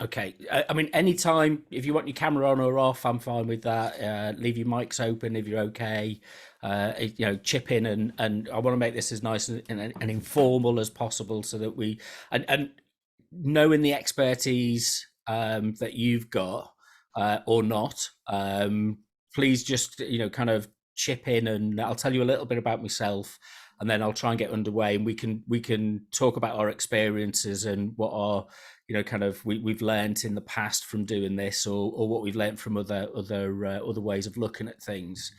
Okay. I mean, anytime, if you want your camera on or off, I'm fine with that. Leave your mics open if you're okay. Chip in, and I want to make this as nice and informal as possible so that and knowing the expertise that you've got or not, please just kind of chip in, and I'll tell you a little bit about myself, and then I'll try and get underway, and we can talk about our experiences and what our kind of we've learned in the past from doing this, or what we've learned from other ways of looking at things.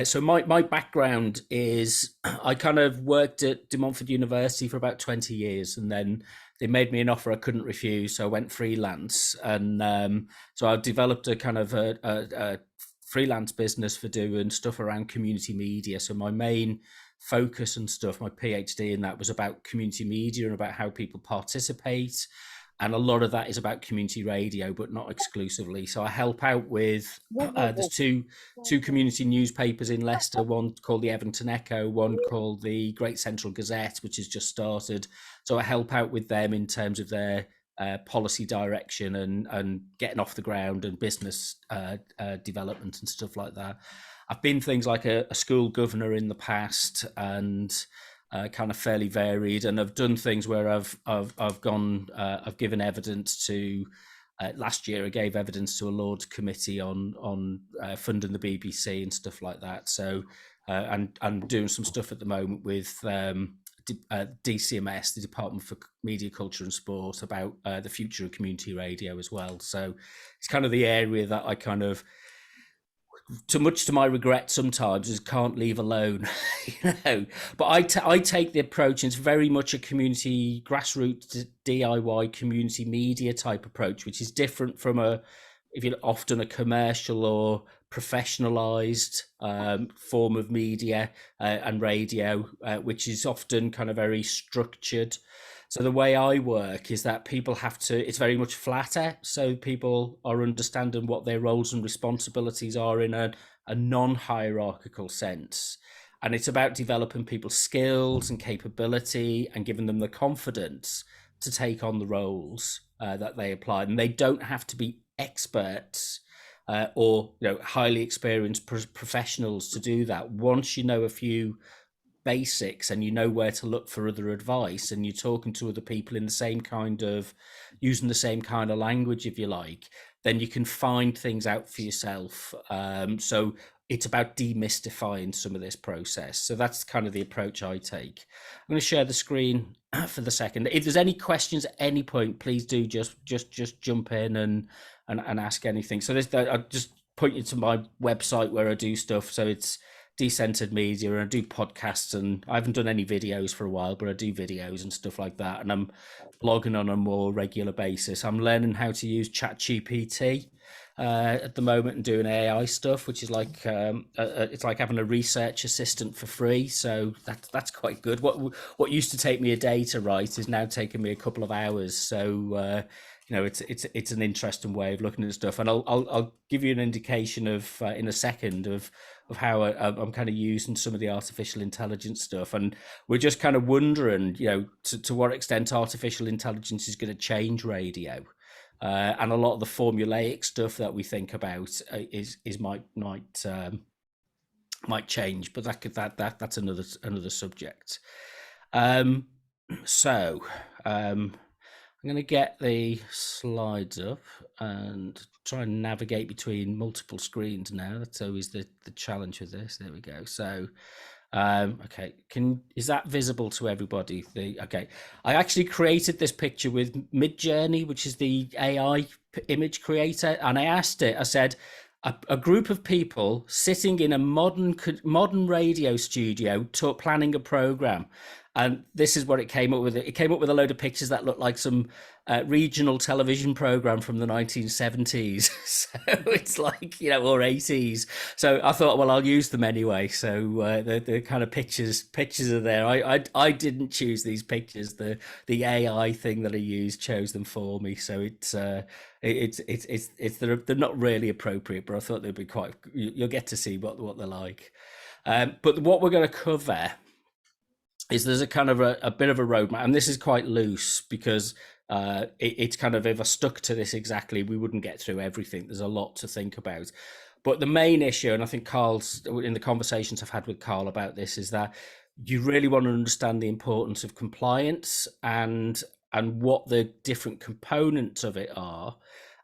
So my background is I kind of worked at De Montfort University for about 20 years, and then they made me an offer I couldn't refuse, so I went freelance, and so I developed a kind of a freelance business for doing stuff around community media. So my main focus and stuff, my PhD in that was about community media and about how people participate, and a lot of that is about community radio, but not exclusively. So I help out with there's two community newspapers in Leicester, one called the Everton Echo, one called the Great Central Gazette, which has just started. So I help out with them in terms of their policy direction and getting off the ground and business development and stuff like that. I've been things like a school governor in the past, and kind of fairly varied, and I've done things where I've given evidence to. Last year, I gave evidence to a Lords committee on funding the BBC and stuff like that. So, and I'm doing some stuff at the moment with DCMS, the Department for Media, Culture and Sport, about the future of community radio as well. So, it's kind of the area that I kind of, too much to my regret sometimes, is can't leave alone. But I take the approach, and it's very much a community grassroots DIY community media type approach, which is different from if you're often a commercial or professionalized form of media and radio, which is often kind of very structured. So the way I work is that people have to, it's very much flatter. So people are understanding what their roles and responsibilities are in a non-hierarchical sense. And it's about developing people's skills and capability and giving them the confidence to take on the roles that they apply. And they don't have to be experts or highly experienced professionals to do that. Once you know a few basics and you know where to look for other advice, and you're talking to other people in the same kind of, using the same kind of language, if you like, then you can find things out for yourself. So it's about demystifying some of this process. So that's kind of the approach I take. I'm going to share the screen for the second. If there's any questions at any point, please do just jump in and ask anything. So I'll just point you to my website where I do stuff. So it's Decentered Media, and I do podcasts, and I haven't done any videos for a while, but I do videos and stuff like that, and I'm blogging on a more regular basis. I'm learning how to use ChatGPT at the moment and doing AI stuff, which is like it's like having a research assistant for free. So that's quite good. What used to take me a day to write is now taking me a couple of hours. So it's an interesting way of looking at stuff, and I'll give you an indication of in a second of how I'm kind of using some of the artificial intelligence stuff. And we're just kind of wondering, to what extent artificial intelligence is going to change radio. And a lot of the formulaic stuff that we think about might change, but that's another subject. So I'm going to get the slides up and try and navigate between multiple screens now. That's always the challenge with this. There we go. So, okay, is that visible to everybody? Okay, I actually created this picture with Midjourney, which is the AI image creator, and I asked it. I said, a group of people sitting in a modern radio studio planning a program. And this is what it came up with. It came up with a load of pictures that looked like some regional television program from the 1970s. So it's like, or 80s. So I thought, well, I'll use them anyway. So the kind of pictures are there. I didn't choose these pictures. The AI thing that I used chose them for me. So they're not really appropriate, but I thought they'd be quite. You'll get to see what they're like. But what we're going to cover is there's a kind of a bit of a roadmap, and this is quite loose because it's kind of, if I stuck to this exactly, we wouldn't get through everything. There's a lot to think about. But the main issue, and I think Carl's, in the conversations I've had with Carl about this, is that you really want to understand the importance of compliance and what the different components of it are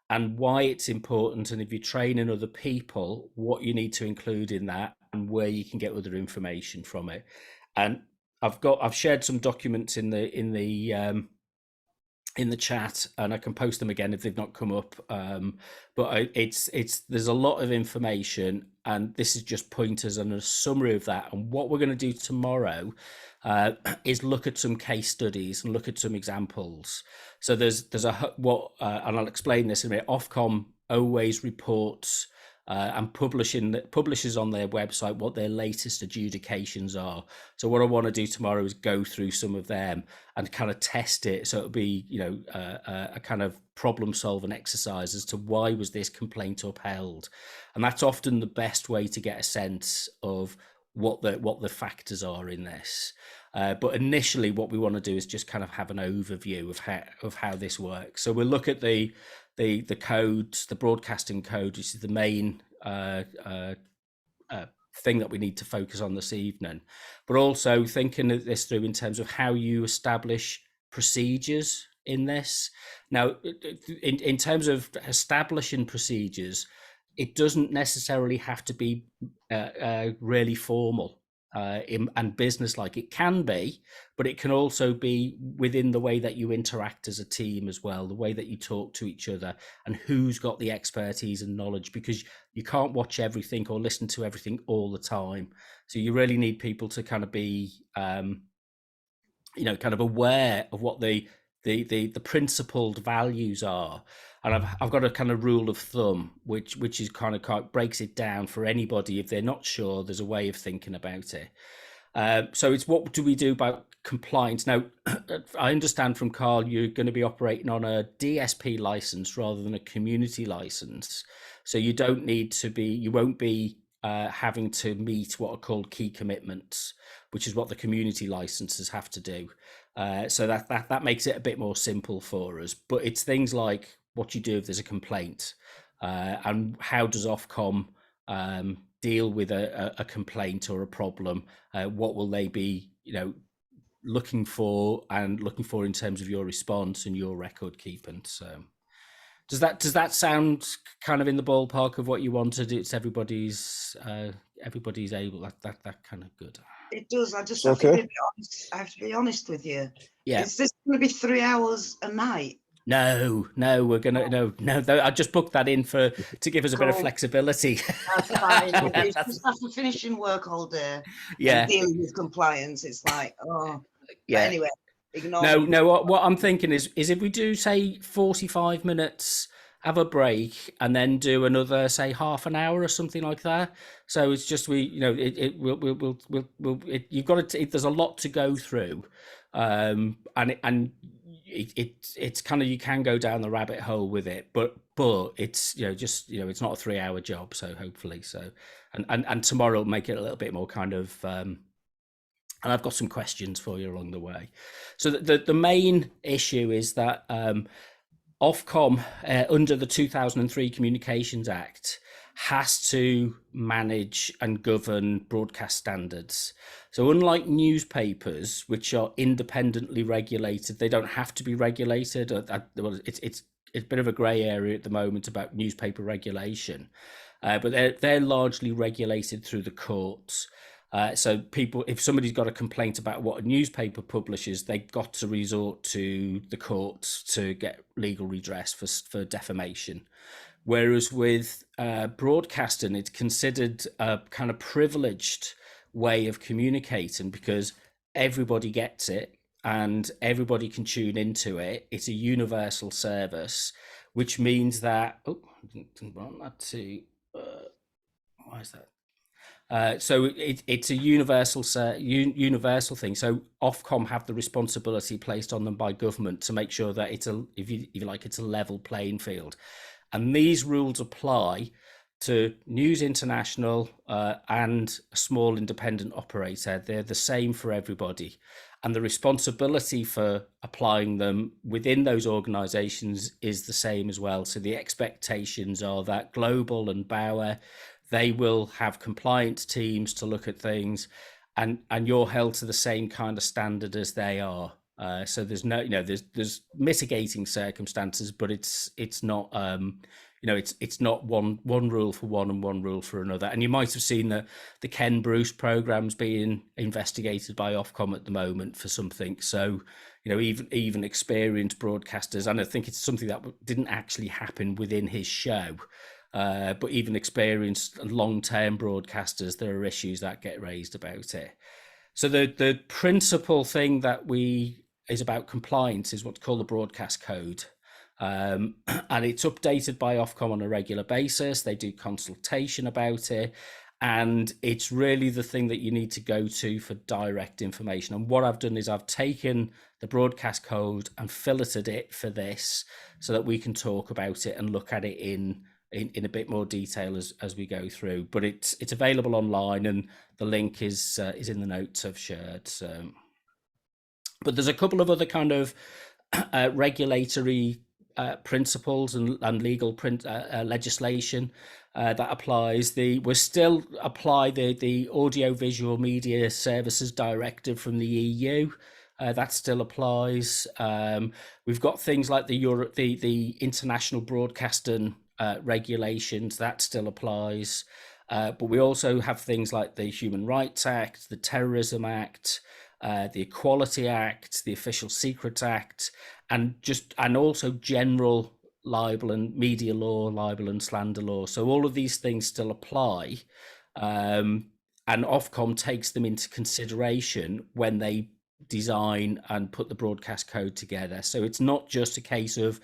and why it's important. And if you're training other people, what you need to include in that and where you can get other information from it. And I've shared some documents in the chat, and I can post them again if they've not come up. But it's there's a lot of information, and this is just pointers and a summary of that. And what we're going to do tomorrow is look at some case studies and look at some examples. So there's and I'll explain this in a minute. Ofcom always reports and publishes on their website what their latest adjudications are. So what I want to do tomorrow is go through some of them and kind of test it. So it'll be, a kind of problem solving exercise as to why was this complaint upheld, and that's often the best way to get a sense of what the factors are in this. But initially, what we want to do is just kind of have an overview of how this works. So we'll look at the codes, the broadcasting code, which is the main thing that we need to focus on this evening, but also thinking this through in terms of how you establish procedures in this. Now, in terms of establishing procedures, it doesn't necessarily have to be really formal and business-like. It can be, but it can also be within the way that you interact as a team as well, the way that you talk to each other, and who's got the expertise and knowledge, because you can't watch everything or listen to everything all the time. So you really need people to kind of be, kind of aware of what the principled values are. And I've got a kind of rule of thumb, which is kind of breaks it down for anybody. If they're not sure, there's a way of thinking about it. So it's, what do we do about compliance? Now, I understand from Carl, you're going to be operating on a DSP license rather than a community license. So you don't need to be, you won't be having to meet what are called key commitments, which is what the community licenses have to do. So that makes it a bit more simple for us. But it's things like what you do if there's a complaint, and how does Ofcom deal with a complaint or a problem? What will they be, looking for in terms of your response and your record keeping? So does that sound kind of in the ballpark of what you wanted? It's everybody's able, that kind of good. It does. I just have to be honest. I have to be honest with you. Yeah. Is this going to be 3 hours a night? No, we're gonna no. I just booked that in to give us a bit of flexibility. That's fine. It's just after finishing work all day, and dealing with compliance, it's like, oh, yeah. But anyway, ignore. No. What I'm thinking is if we do say 45 minutes, have a break, and then do another, say, half an hour or something like that. So it's just you've got to. There's a lot to go through, and it's kind of, you can go down the rabbit hole with it, but it's it's not a 3-hour job. So hopefully, and tomorrow will make it a little bit more kind of. And I've got some questions for you along the way. So the main issue is that Ofcom, under the 2003 Communications Act, has to manage and govern broadcast standards. So unlike newspapers, which are independently regulated, they don't have to be regulated. It's a bit of a grey area at the moment about newspaper regulation, but they're largely regulated through the courts. So people, if somebody's got a complaint about what a newspaper publishes, they've got to resort to the courts to get legal redress for defamation. Whereas with broadcasting, it's considered a kind of privileged way of communicating because everybody gets it and everybody can tune into it. It's a universal service, which means that, why is that? So it's a universal thing. So Ofcom have the responsibility placed on them by government to make sure that it's a level playing field. And these rules apply to News International and a small independent operator, they're the same for everybody. And the responsibility for applying them within those organisations is the same as well. So the expectations are that Global and Bauer, they will have compliance teams to look at things, and you're held to the same kind of standard as they are. So there's no, there's mitigating circumstances, but it's not, it's not one rule for one and one rule for another. And you might have seen the Ken Bruce programs being investigated by Ofcom at the moment for something. So, even experienced broadcasters, and I think it's something that didn't actually happen within his show. But even experienced long-term broadcasters, there are issues that get raised about it. So the principal thing that is about compliance is what's called the broadcast code. And it's updated by Ofcom on a regular basis. They do consultation about it. And it's really the thing that you need to go to for direct information. And what I've done is I've taken the broadcast code and filleted it for this so that we can talk about it and look at it in a bit more detail as we go through. But it's available online, and the link is in the notes I've shared. So, but there's a couple of other kind of regulatory principles and legal legislation that applies. We still apply the Audiovisual Media Services Directive from the EU. That still applies. We've got things like the International Broadcasting regulations, that still applies. But we also have things like the Human Rights Act, the Terrorism Act, the Equality Act, the Official Secrets Act, and also general libel and media law, libel and slander law. So all of these things still apply, and Ofcom takes them into consideration when they design and put the broadcast code together. So it's not just a case of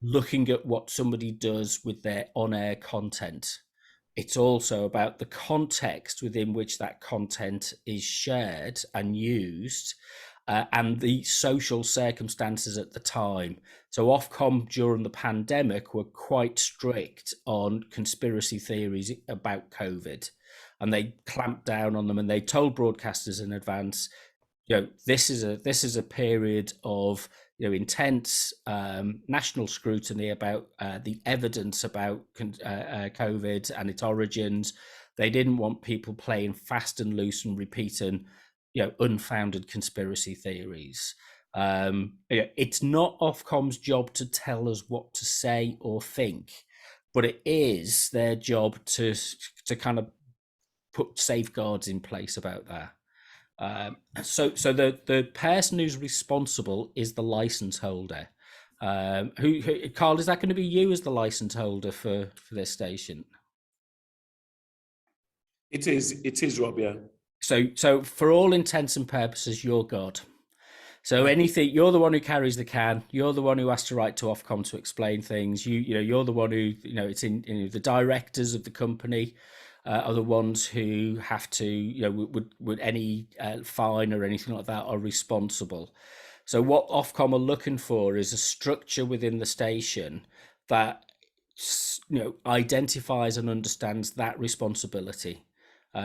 looking at what somebody does with their on-air content. It's also about the context within which that content is shared and used, and the social circumstances at the time. So Ofcom during the pandemic were quite strict on conspiracy theories about COVID, and they clamped down on them, and they told broadcasters in advance, this is a period of intense national scrutiny about the evidence about COVID and its origins. They didn't want people playing fast and loose and repeating unfounded conspiracy theories. It's not Ofcom's job to tell us what to say or think, but it is their job to kind of put safeguards in place about that. So the person who's responsible is the license holder. Carl, is that going to be you as the license holder for this station? It is, Rob. Yeah. So for all intents and purposes, you're God. So anything, you're the one who carries the can. You're the one who has to write to Ofcom to explain things. You're the one who it's in the directors of the company. Are the ones who have to, would any fine or anything like that are responsible. So what Ofcom are looking for is a structure within the station that, identifies and understands that responsibility.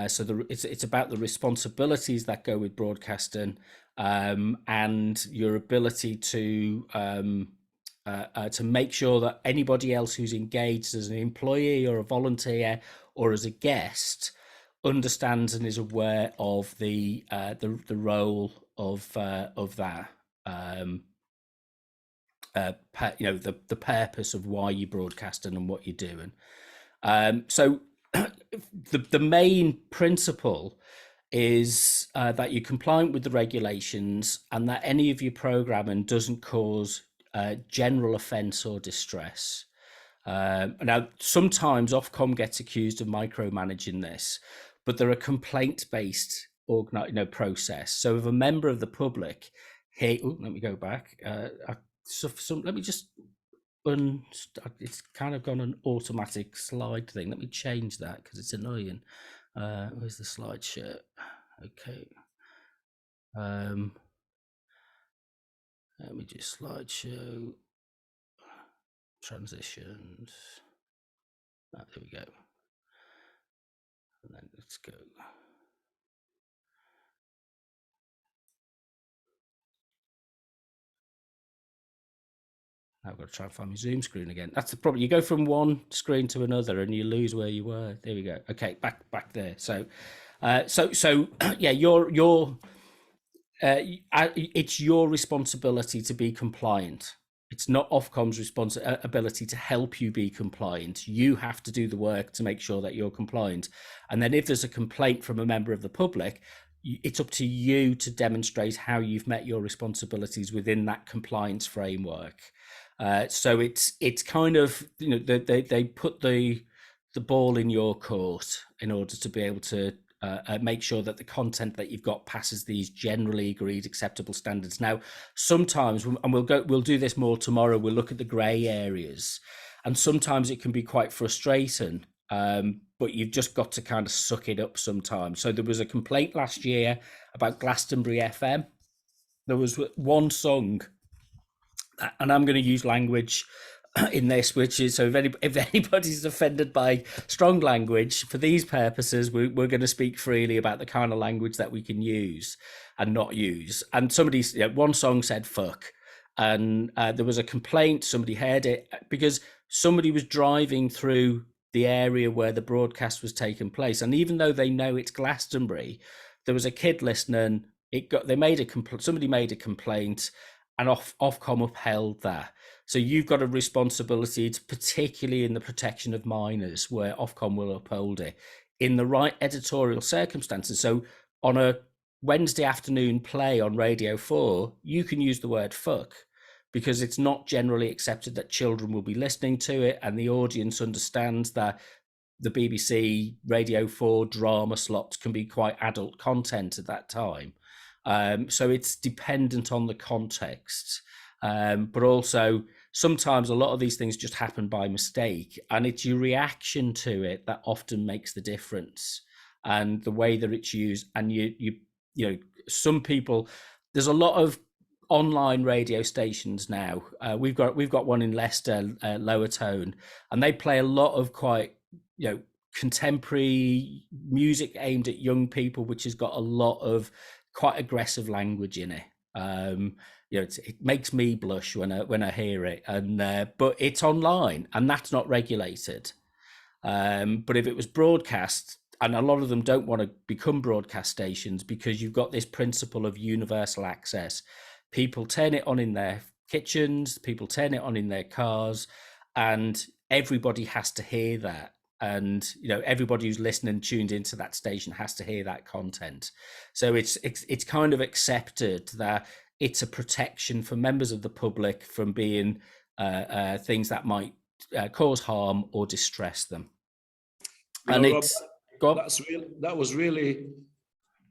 So it's about the responsibilities that go with broadcasting, and your ability to make sure that anybody else who's engaged as an employee or a volunteer or as a guest understands and is aware of the role of that, the purpose of why you're broadcasting and what you're doing. So the main principle is that you're compliant with the regulations and that any of your programming doesn't cause general offence or distress. Now, sometimes Ofcom gets accused of micromanaging this, but they're a complaint-based process. So if a member of the public, let me go back. Let me just it's kind of gone an automatic slide thing. Let me change that because it's annoying. Where's the slideshow? Okay. Let me just slideshow transitions. There we go. And then let's go. I've got to try and find my Zoom screen again. That's the problem. You go from one screen to another and you lose where you were. There we go. Okay, back there. So, yeah, it's your responsibility to be compliant. It's not Ofcom's responsibility to help you be compliant. You have to do the work to make sure that you're compliant. And then if there's a complaint from a member of the public, it's up to you to demonstrate how you've met your responsibilities within that compliance framework. So it's kind of, they put the ball in your court in order to be able to make sure that the content that you've got passes these generally agreed acceptable standards. Now, sometimes, and we'll do this more tomorrow, we'll look at the grey areas, and sometimes it can be quite frustrating. But you've just got to kind of suck it up sometimes. So there was a complaint last year about Glastonbury FM. There was one and I'm going to use language in this, which is, so if anybody's offended by strong language, for these purposes, we're going to speak freely about the kind of language that we can use and not use. And one song said fuck, and there was a complaint. Somebody heard it because somebody was driving through the area where the broadcast was taking place, and even though they know it's Glastonbury, there was a kid listening. Somebody made a complaint, and Ofcom upheld that. So you've got a responsibility, particularly in the protection of minors, where Ofcom will uphold it in the right editorial circumstances. So on a Wednesday afternoon play on Radio 4, you can use the word fuck because it's not generally accepted that children will be listening to it, and the audience understands that the BBC Radio 4 drama slots can be quite adult content at that time. So it's dependent on the context, but also sometimes a lot of these things just happen by mistake, and it's your reaction to it that often makes the difference, and the way that it's used. And some people, there's a lot of online radio stations now. We've got one in Leicester, Lower Tone, and they play a lot of quite contemporary music aimed at young people, which has got a lot of quite aggressive language in it. It makes me blush when I hear it, and but it's online and that's not regulated. But if it was broadcast, and a lot of them don't want to become broadcast stations because you've got this principle of universal access. People turn it on in their kitchens, people turn it on in their cars, and everybody has to hear that. And everybody who's listening, tuned into that station, has to hear that content. So it's kind of accepted that it's a protection for members of the public from being things that might cause harm or distress them. Rob, that was really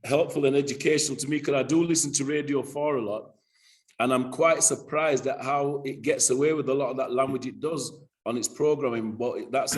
helpful and educational to me, because I do listen to Radio 4 a lot, and I'm quite surprised at how it gets away with a lot of that language it does on its programming. But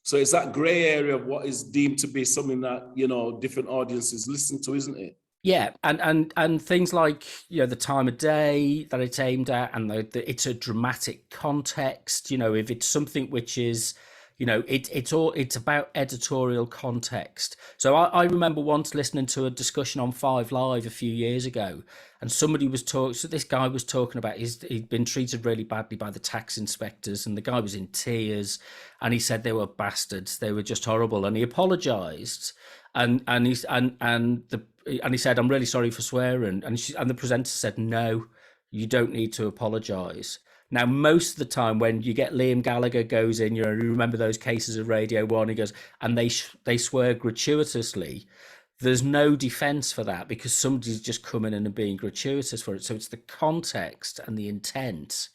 so it's that grey area of what is deemed to be something that different audiences listen to, isn't it? Yeah, and things like the time of day that it's aimed at, and it's a dramatic context. If it's something which is, it's about editorial context. So I remember once listening to a discussion on 5 Live a few years ago, and somebody was talking. So this guy was talking about he'd been treated really badly by the tax inspectors, and the guy was in tears, and he said they were bastards, they were just horrible, and he apologized, and he said, I'm really sorry for swearing, and the presenter said, no, you don't need to apologize. Now, most of the time when you get Liam Gallagher goes in, you remember those cases of Radio 1, he goes, and they swear gratuitously. There's no defense for that because somebody's just coming in and being gratuitous for it. So it's the context and the intent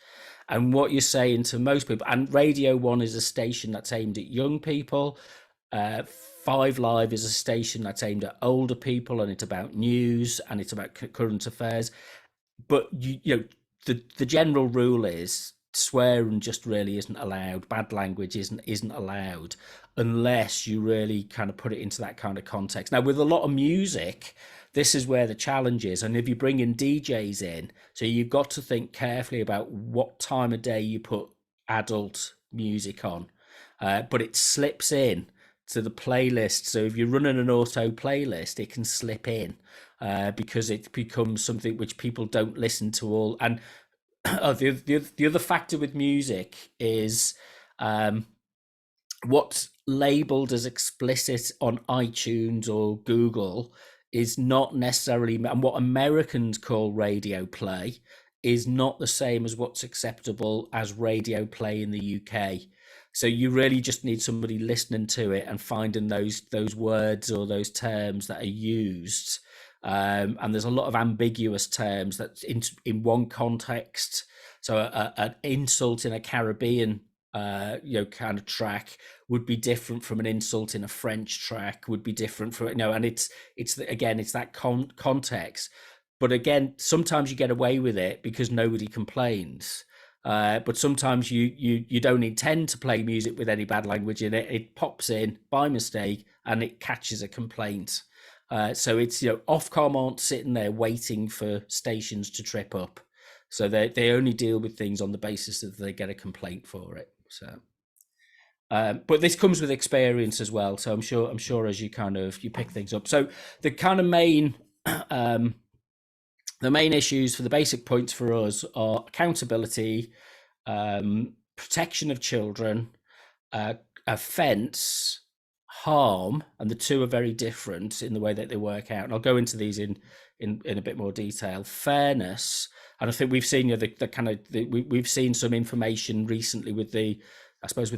and what you're saying to most people. And Radio 1 is a station that's aimed at young people. 5 Live is a station that's aimed at older people, and it's about news and it's about current affairs. But the general rule is swearing just really isn't allowed. Bad language isn't allowed unless you really kind of put it into that kind of context. Now, with a lot of music, this is where the challenge is. And if you bring in DJs in, so you've got to think carefully about what time of day you put adult music on. But it slips in playlist. So if you're running an auto playlist, it can slip in because it becomes something which people don't listen to all. And the other factor with music is what's labeled as explicit on iTunes or Google is not necessarily, and what Americans call radio play is not the same as what's acceptable as radio play in the UK. So you really just need somebody listening to it and finding those words or those terms that are used. And there's a lot of ambiguous terms that in one context. So an insult in a Caribbean kind of track would be different from an insult in a French track, would be different from, and it's that context. But again, sometimes you get away with it because nobody complains. But sometimes you don't intend to play music with any bad language in it. It pops in by mistake and it catches a complaint. So it's, Ofcom aren't sitting there waiting for stations to trip up. So they only deal with things on the basis that they get a complaint for it. So, but this comes with experience as well. So I'm sure as you pick things up. So the kind of main issues for the basic points for us are accountability, protection of children, offence, harm, and the two are very different in the way that they work out. And I'll go into these in a bit more detail. Fairness, and I think we've seen we've seen some information recently with the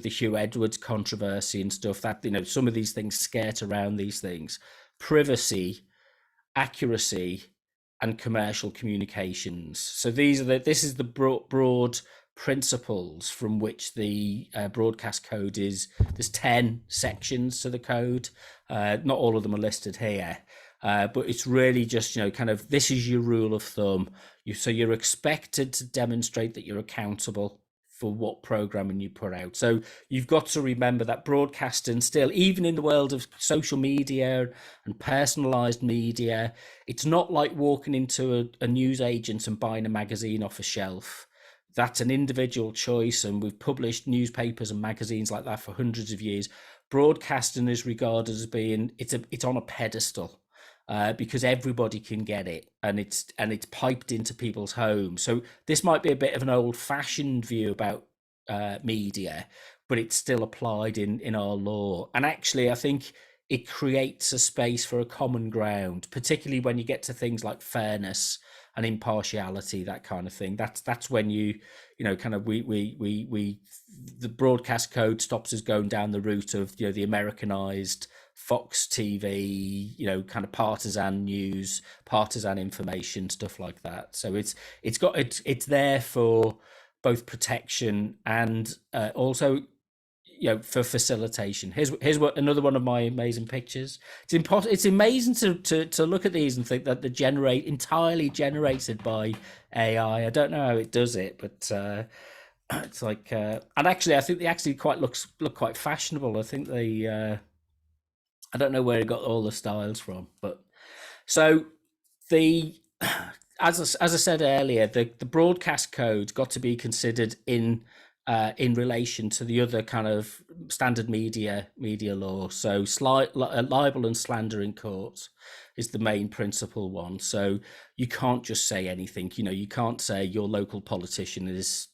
Hugh Edwards controversy and stuff that some of these things skirt around these things. Privacy, accuracy, and commercial communications. So this is the broad principles from which the broadcast code is. There's 10 sections to the code. Not all of them are listed here, but it's really just this is your rule of thumb. So you're expected to demonstrate that you're accountable for what programming you put out. So you've got to remember that broadcasting still, even in the world of social media and personalized media, it's not like walking into a news agent and buying a magazine off a shelf. That's an individual choice, and we've published newspapers and magazines like that for hundreds of years. Broadcasting is regarded as being it's on a pedestal because everybody can get it, and it's piped into people's homes. So this might be a bit of an old-fashioned view about media, but it's still applied in our law. And actually, I think it creates a space for a common ground, particularly when you get to things like fairness and impartiality, that kind of thing. That's when the broadcast code stops us going down the route of the Americanized Fox TV, kind of partisan news, partisan information, stuff like that. So it's there for both protection and also for facilitation. Here's what another one of my amazing pictures. It's amazing to look at these and think that they're entirely generated by AI. I don't know how it does it, but it's like and actually I think they actually look quite fashionable. I think they I don't know where he got all the styles from, but so as I said earlier, the broadcast code got to be considered in relation to the other kind of standard media law. So libel and slander in court is the main principal one. So you can't just say anything. You can't say your local politician is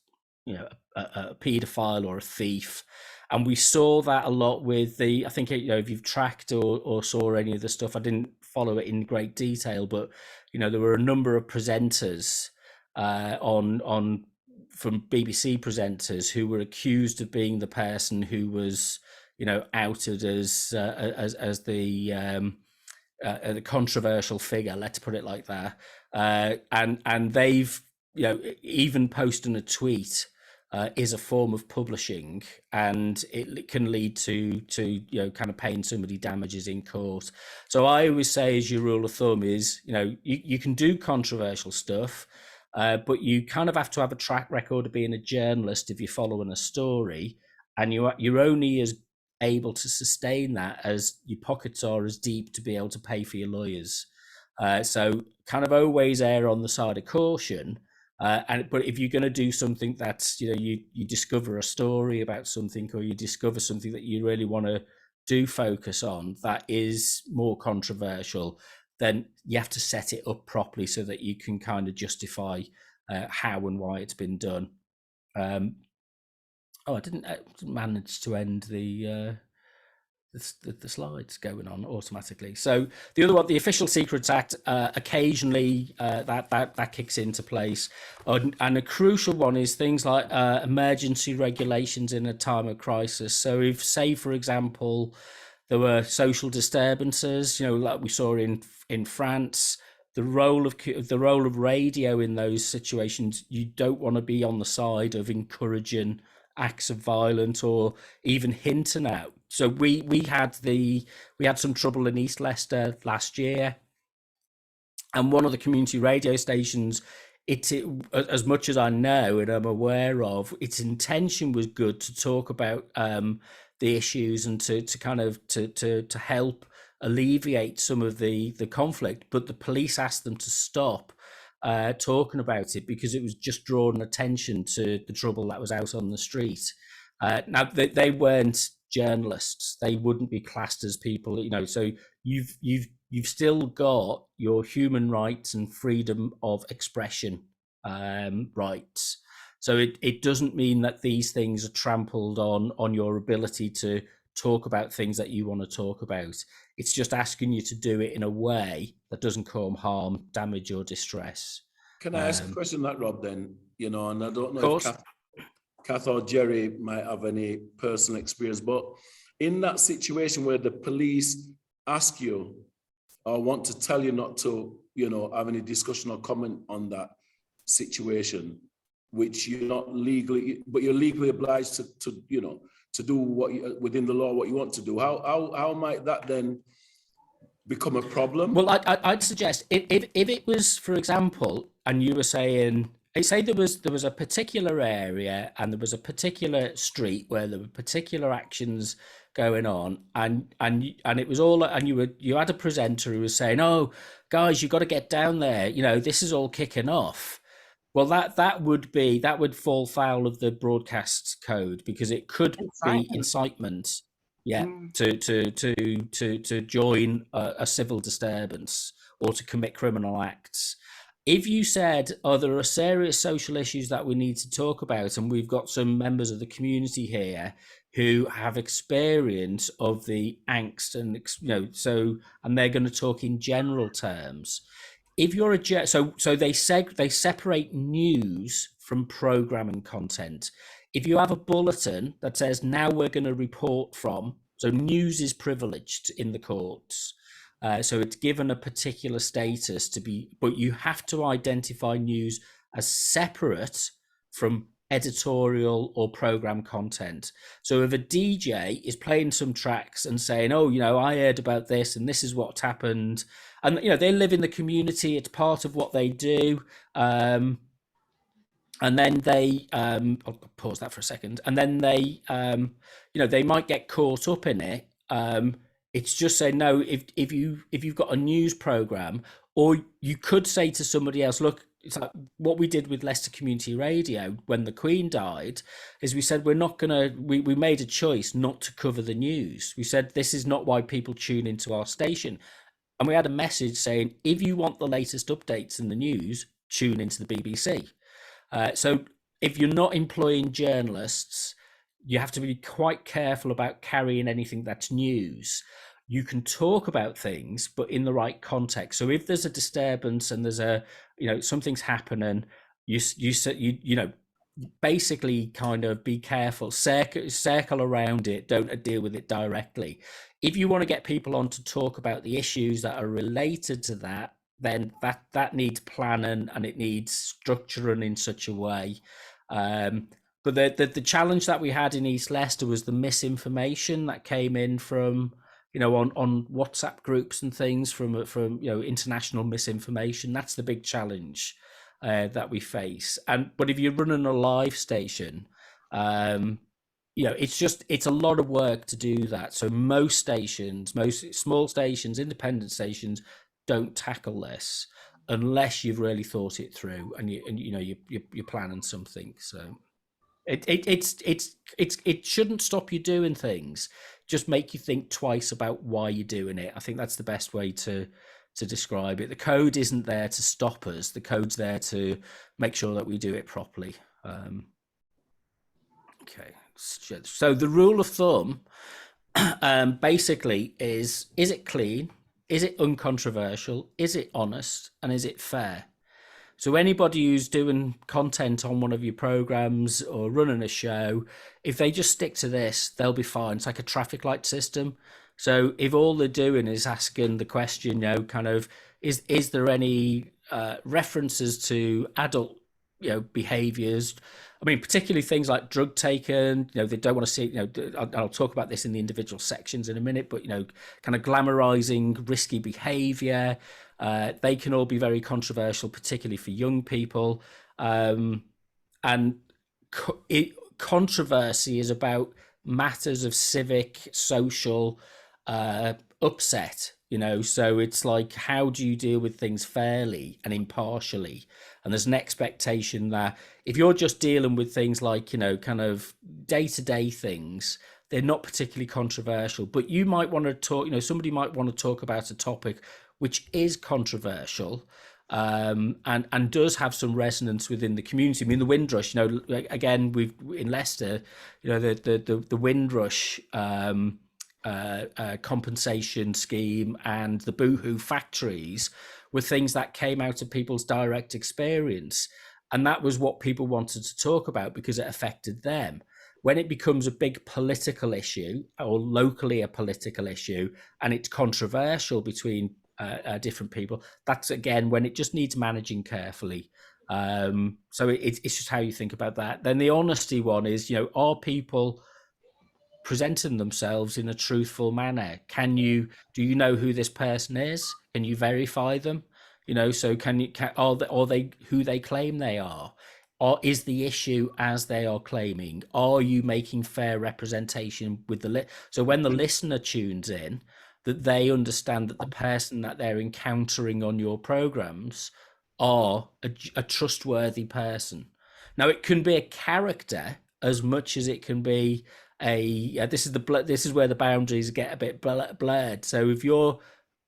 a paedophile or a thief. And we saw that a lot with I think, if you've tracked or saw any of the stuff, I didn't follow it in great detail, but, there were a number of presenters from BBC presenters who were accused of being the person who was, outed as the controversial figure, let's put it like that. And they've, even posting a tweet is a form of publishing, and it can lead to kind of paying somebody damages in court. So I always say, as your rule of thumb is, you can do controversial stuff, but you kind of have to have a track record of being a journalist if you're following a story, and you're only as able to sustain that as your pockets are as deep to be able to pay for your lawyers. So kind of always err on the side of caution. But if you're going to do something that's you discover a story about something, or you discover something that you really want to do focus on that is more controversial, then you have to set it up properly so that you can kind of justify how and why it's been done. I didn't manage to end the slides going on automatically. So the other one, the Official Secrets Act, occasionally that kicks into place, and a crucial one is things like emergency regulations in a time of crisis. So if, say, for example, there were social disturbances, like we saw in France, the role of radio in those situations, you don't want to be on the side of encouraging acts of violence or even hinting at. So we had some trouble in East Leicester last year, and one of the community radio stations, it as much as I know and I'm aware of, its intention was good to talk about the issues and to kind of to help alleviate some of the conflict, but the police asked them to stop talking about it because it was just drawing attention to the trouble that was out on the street. Now they weren't journalists; they wouldn't be classed as people, So you've still got your human rights and freedom of expression rights. So it doesn't mean that these things are trampled on your ability to talk about things that you want to talk about. It's just asking you to do it in a way that doesn't cause harm, damage, or distress. Can I ask a question that, Rob, then? And I don't know if Kath or Jerry might have any personal experience, but in that situation where the police ask you or want to tell you not to, have any discussion or comment on that situation, which you're not legally, but you're legally obliged to do within the law what you want to do. How might that then become a problem? Well, I'd suggest if it was, for example, and you were saying, say there was a particular area and there was a particular street where there were particular actions going on, and it was all, and you had a presenter who was saying, "Oh, guys, you've got to get down there. This is all kicking off." Well, that would fall foul of the broadcast code because it could be incitement. Yeah, to join a civil disturbance or to commit criminal acts. If you said, "Oh, there are serious social issues that we need to talk about, and we've got some members of the community here who have experience of the angst, and and they're going to talk in general terms." If you're so they separate news from programming content. If you have a bulletin that says, "Now we're going to report from," so news is privileged in the courts. So it's given a particular status but you have to identify news as separate from editorial or program content. So if a DJ is playing some tracks and saying, "Oh, I heard about this and this is what's happened," and they live in the community, it's part of what they do, and then they I'll pause that for a second, and then they they might get caught up in it. It's just saying, no, if you've got a news program, or you could say to somebody else, "Look, it's like what we did with Leicester Community Radio when the Queen died, is we said we made a choice not to cover the news. We said this is not why people tune into our station." And we had a message saying, if you want the latest updates in the news, tune into the BBC. So if you're not employing journalists, you have to be quite careful about carrying anything that's news. You can talk about things, but in the right context. So if there's a disturbance and there's something's happening, you basically kind of be careful, circle around it, don't deal with it directly. If you want to get people on to talk about the issues that are related to that, then that needs planning and it needs structuring in such a way. But the challenge that we had in East Leicester was the misinformation that came in from on WhatsApp groups and things from international misinformation. That's the big challenge that we face. But if you're running a live station, it's a lot of work to do that. So most small stations, independent stations, don't tackle this unless you've really thought it through and you're planning something. So It shouldn't stop you doing things. Just make you think twice about why you're doing it. I think that's the best way to describe it. The code isn't there to stop us. The code's there to make sure that we do it properly. Okay. So the rule of thumb basically is it clean? Is it uncontroversial? Is it honest? And is it fair? So anybody who's doing content on one of your programs or running a show, if they just stick to this, they'll be fine. It's like a traffic light system. So if all they're doing is asking the question, kind of, is there any references to adult, behaviors? I mean, particularly things like drug taken, they don't want to see, I'll talk about this in the individual sections in a minute, but, kind of glamorizing risky behavior. They can all be very controversial, particularly for young people. And controversy is about matters of civic, social upset, so it's like, how do you deal with things fairly and impartially? And there's an expectation that if you're just dealing with things like, kind of day-to-day things, they're not particularly controversial, but you might want to talk, somebody might want to talk about a topic which is controversial, and does have some resonance within the community. I mean, the Windrush, again, we've in Leicester, the Windrush compensation scheme and the boohoo factories were things that came out of people's direct experience, and that was what people wanted to talk about because it affected them. When it becomes a big political issue or locally a political issue and it's controversial between different people, that's again when it just needs managing carefully. So it's just how you think about that. Then the honesty one is, are people presenting themselves in a truthful manner? Do you know who this person is? Can you verify them? So are they who they claim they are? Or is the issue as they are claiming? Are you making fair representation with so when the listener tunes in, that they understand that the person that they're encountering on your programs are a trustworthy person. Now, it can be a character as much as it can be this is where the boundaries get a bit blurred. So if you're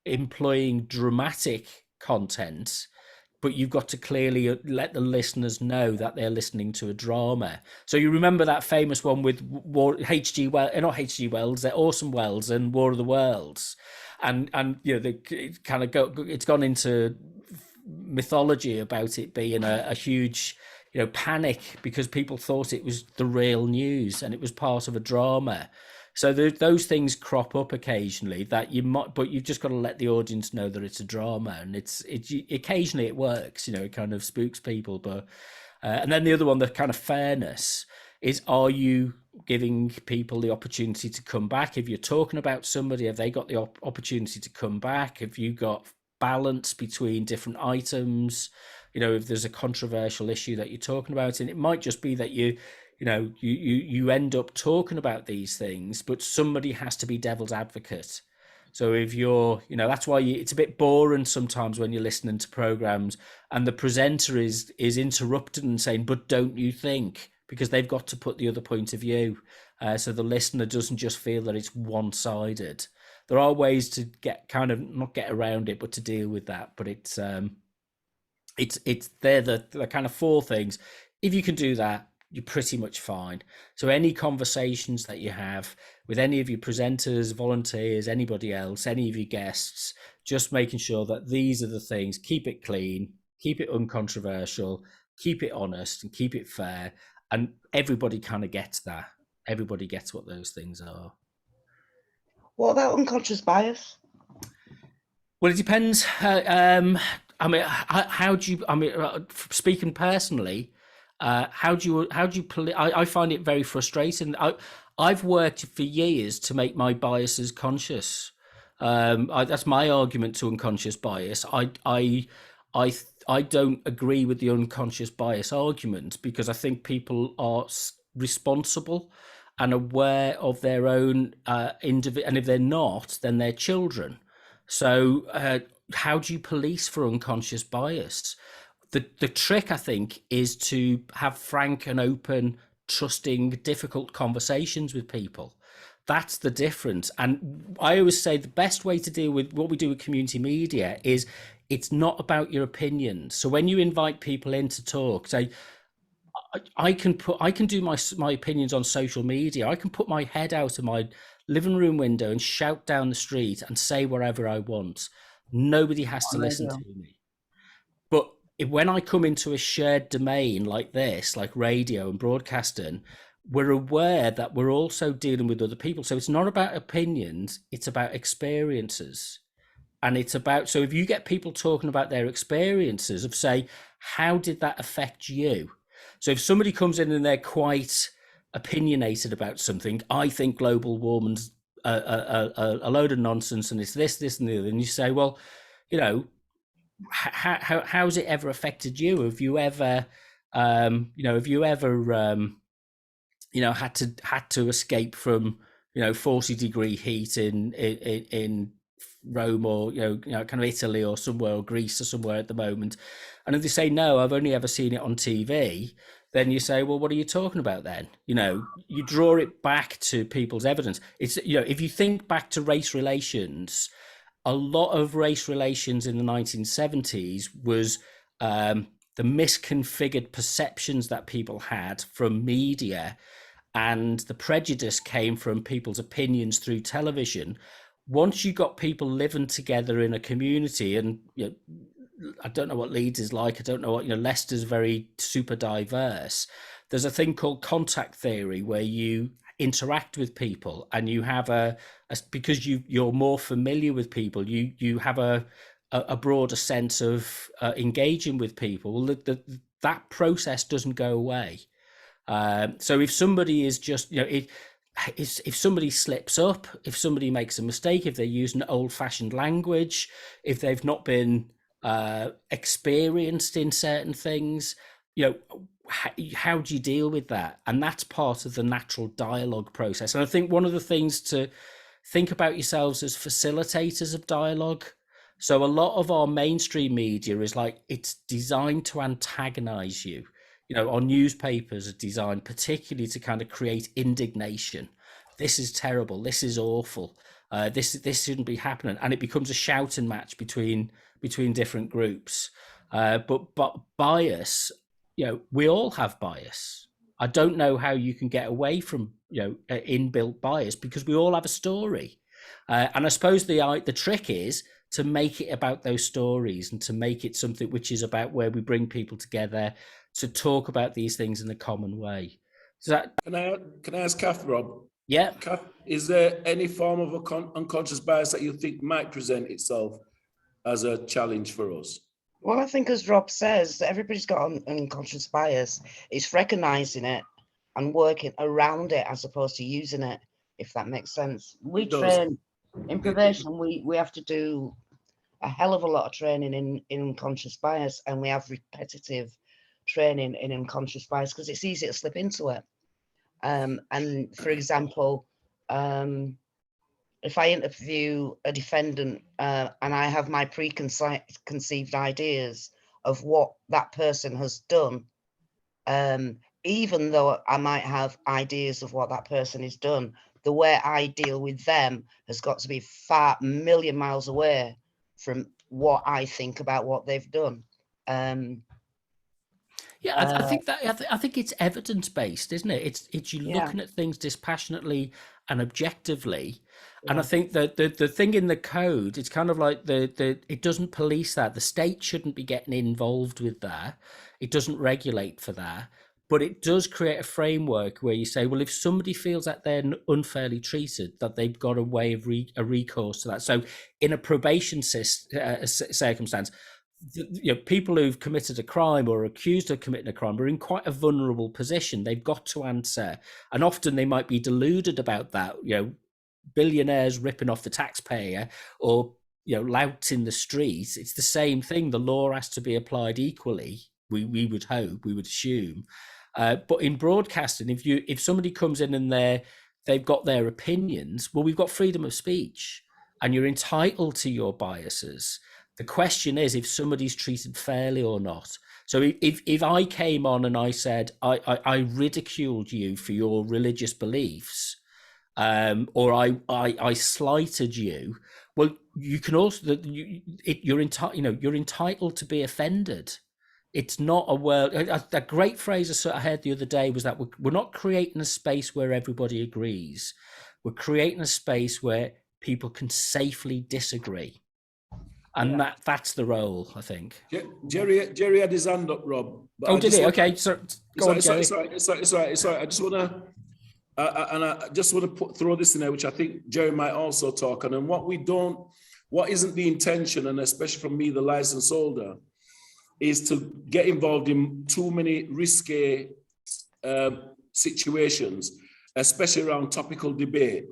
employing dramatic content, but you've got to clearly let the listeners know that they're listening to a drama. So you remember that famous one with H.G. Wells, not H.G. Wells, they're Orson Welles and War of the Worlds, and it's gone into mythology about it being a huge panic because people thought it was the real news and it was part of a drama. So those things crop up occasionally that you might, but you've just got to let the audience know that it's a drama, and it's occasionally it works, it kind of spooks people. But and then the other one, the kind of fairness is, are you giving people the opportunity to come back? If you're talking about somebody, have they got the opportunity to come back? Have you got balance between different items? If there's a controversial issue that you're talking about, and it might just be that you end up talking about these things, but somebody has to be devil's advocate. So if you're, that's why it's a bit boring sometimes when you're listening to programs and the presenter is interrupted and saying, but don't you think? Because they've got to put the other point of view. So the listener doesn't just feel that it's one-sided. There are ways to not get around it, but to deal with that. But they're the kind of four things. If you can do that, you're pretty much fine. So any conversations that you have with any of your presenters, volunteers, anybody else, any of your guests, just making sure that these are the things. Keep it clean, keep it uncontroversial, keep it honest, and keep it fair. And everybody kind of gets that. Everybody gets what those things are. What about unconscious bias? Well, it depends. I mean, how do you? I mean, speaking personally, how do you? I find it very frustrating. I've worked for years to make my biases conscious. That's my argument to unconscious bias. I don't agree with the unconscious bias argument because I think people are responsible and aware of their own individual, and if they're not, then they're children. So how do you police for unconscious bias? The trick, I think, is to have frank and open trusting, difficult conversations with people. That's the difference. And I always say the best way to deal with what we do with community media is it's not about your opinions. So when you invite people in to talk, say, I can do my opinions on social media. I can put my head out of my living room window and shout down the street and say whatever I want. Nobody has to listen to me. But when I come into a shared domain like this, like radio and broadcasting, we're aware that we're also dealing with other people. So it's not about opinions, it's about experiences. And it's about, so if you get people talking about their experiences of, say, how did that affect you? So if somebody comes in and they're quite opinionated about something, I think global warming's a load of nonsense and it's this and the other, and you say, well, you know, how's it ever affected you? Have you ever, had to escape from 40-degree heat in Rome or kind of Italy or somewhere, or Greece or somewhere at the moment? And if they say no, I've only ever seen it on TV, then you say, well, what are you talking about then? You draw it back to people's evidence. It's if you think back to race relations, a lot of race relations in the 1970s was the misconfigured perceptions that people had from media, and the prejudice came from people's opinions through television. Once you got people living together in a community, and I don't know what Leeds is like, I don't know what, Leicester's very super diverse. There's a thing called contact theory where you interact with people and you have because you're more familiar with people, you have a broader sense of engaging with people. Well, that process doesn't go away. So if somebody is just, if somebody slips up, if somebody makes a mistake, if they're using old-fashioned language, if they've not been experienced in certain things, how do you deal with that? And that's part of the natural dialogue process. And I think one of the things to think about yourselves as facilitators of dialogue. So a lot of our mainstream media is like, it's designed to antagonize you. Our newspapers are designed particularly to kind of create indignation. This is terrible. This is awful. This shouldn't be happening. And it becomes a shouting match between different groups. But bias, we all have bias. I don't know how you can get away from inbuilt bias, because we all have a story. And I suppose the trick is to make it about those stories and to make it something which is about where we bring people together to talk about these things in a common way. So can I ask Kath, Rob? Yeah. Kath, is there any form of unconscious bias that you think might present itself as a challenge for us? Well, I think, as Rob says, everybody's got an unconscious bias. It's recognizing it and working around it as opposed to using it, if that makes sense. We train in probation, we have to do a hell of a lot of training in unconscious bias, and we have repetitive training in unconscious bias because it's easy to slip into it. And for example, if I interview a defendant and I have my preconceived ideas of what that person has done, even though I might have ideas of what that person has done, the way I deal with them has got to be a million miles away from what I think about what they've done. I think it's evidence based, isn't it? It's you looking at things dispassionately and objectively. Yeah. And I think that the thing in the code, it's kind of like it doesn't police that. The state shouldn't be getting involved with that. It doesn't regulate for that. But it does create a framework where you say, well, if somebody feels that they're unfairly treated, that they've got a way of a recourse to that. So in a probation circumstance, people who've committed a crime or are accused of committing a crime are in quite a vulnerable position. They've got to answer, and often they might be deluded about that. Billionaires ripping off the taxpayer, or louts in the street. It's the same thing. The law has to be applied equally. We would hope, we would assume. But in broadcasting, if somebody comes in and they've got their opinions, well, we've got freedom of speech, and you're entitled to your biases. The question is if somebody's treated fairly or not. So if I came on and I said I ridiculed you for your religious beliefs, or I slighted you, well, you can also you're entitled to be offended. It's not a world. A great phrase I heard the other day was that we're not creating a space where everybody agrees. We're creating a space where people can safely disagree, and that's the role, I think. Jerry had his hand up, Rob. But did he? Okay, so go on, Jerry. Sorry. I just want to, and I just want to throw this in there, which I think Jerry might also talk on. And what isn't the intention, and especially from me, the license holder, is to get involved in too many risky situations, especially around topical debate.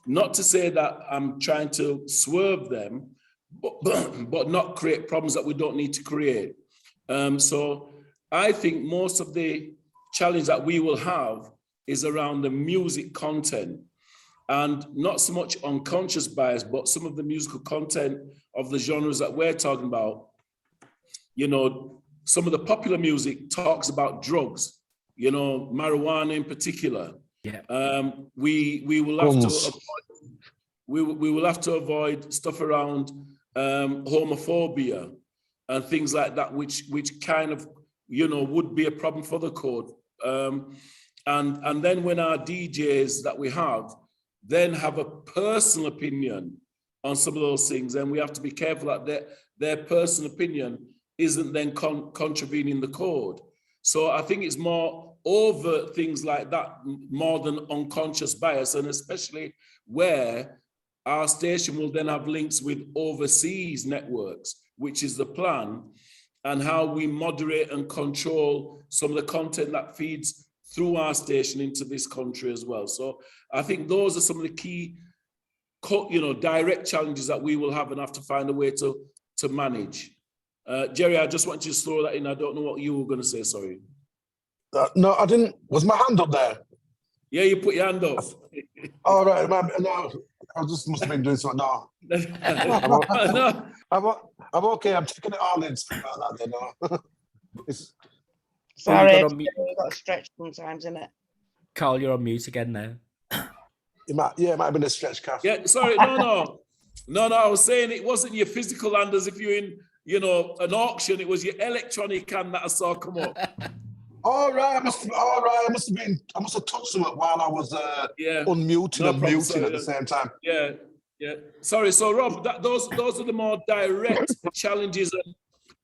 Not to say that I'm trying to swerve them, but not create problems that we don't need to create. So I think most of the challenge that we will have is around the music content, and not so much unconscious bias, but some of the musical content of the genres that we're talking about. You know, some of the popular music talks about drugs, you know, marijuana in particular. Yeah. We will have to avoid, we will have to avoid stuff around homophobia and things like that, which kind of, you know, would be a problem for the code. And then when our DJs that we have then have a personal opinion on some of those things, then we have to be careful that their personal opinion isn't then contravening the code. So I think it's more over things like that, more than unconscious bias, and especially where our station will then have links with overseas networks, which is the plan, and how we moderate and control some of the content that feeds through our station into this country as well. So I think those are some of the key, you know, direct challenges that we will have and have to find a way to manage. Jerry, I just want you to throw that in. I don't know what you were going to say, sorry. No, I didn't. Was my hand up there? Yeah, you put your hand up. All right, no, I just must have been doing something. No. I'm okay. I'm taking it all in. Like that, you know. Sorry, you've got to stretch sometimes, innit? Carl, you're on mute again now. It might have been a stretch, Kath. Yeah, sorry, no. I was saying it wasn't your physical hand as if you're in, you know, an auction. It was your electronic hand that I saw come up. All right, I must have touched something while I was unmuting and muting at the same time. Yeah. Sorry. So Rob, those are the more direct challenges,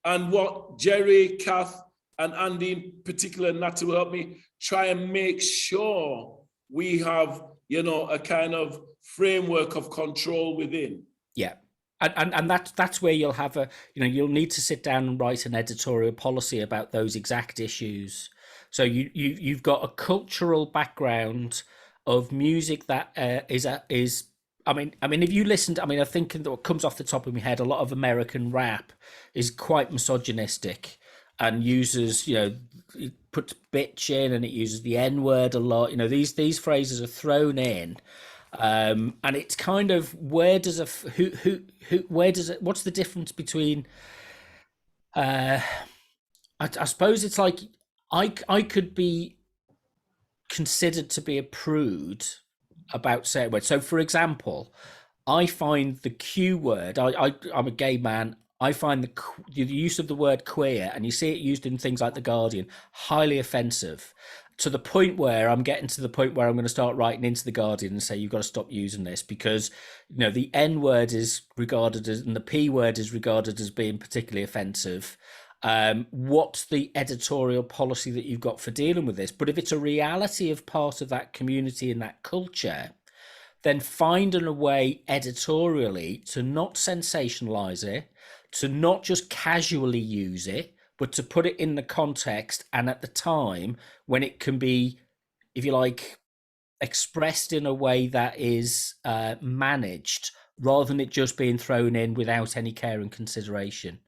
and what Jerry, Kath, and Andy in particular, Natty, will help me try and make sure we have, you know, a kind of framework of control within. Yeah. And that's where you'll have you'll need to sit down and write an editorial policy about those exact issues. So you've got a cultural background of music that is I mean, if you listened, I think what comes off the top of my head, a lot of American rap is quite misogynistic and uses, you know, it puts bitch in and it uses the N-word a lot. You know, these phrases are thrown in. And it's kind of, what's the difference between, I suppose it's like, I could be considered to be a prude about certain words. So for example, I find the Q word, I'm a gay man, I find the use of the word queer, and you see it used in things like The Guardian, highly offensive, to the point where I'm getting to the point where I'm going to start writing into The Guardian and say, you've got to stop using this, because, you know, the N word is regarded as, and the P word is regarded as being particularly offensive. What's the editorial policy that you've got for dealing with this? But if it's a reality of part of that community and that culture, then finding a way editorially to not sensationalize it, to not just casually use it, but to put it in the context and at the time when it can be, if you like, expressed in a way that is managed, rather than it just being thrown in without any care and consideration.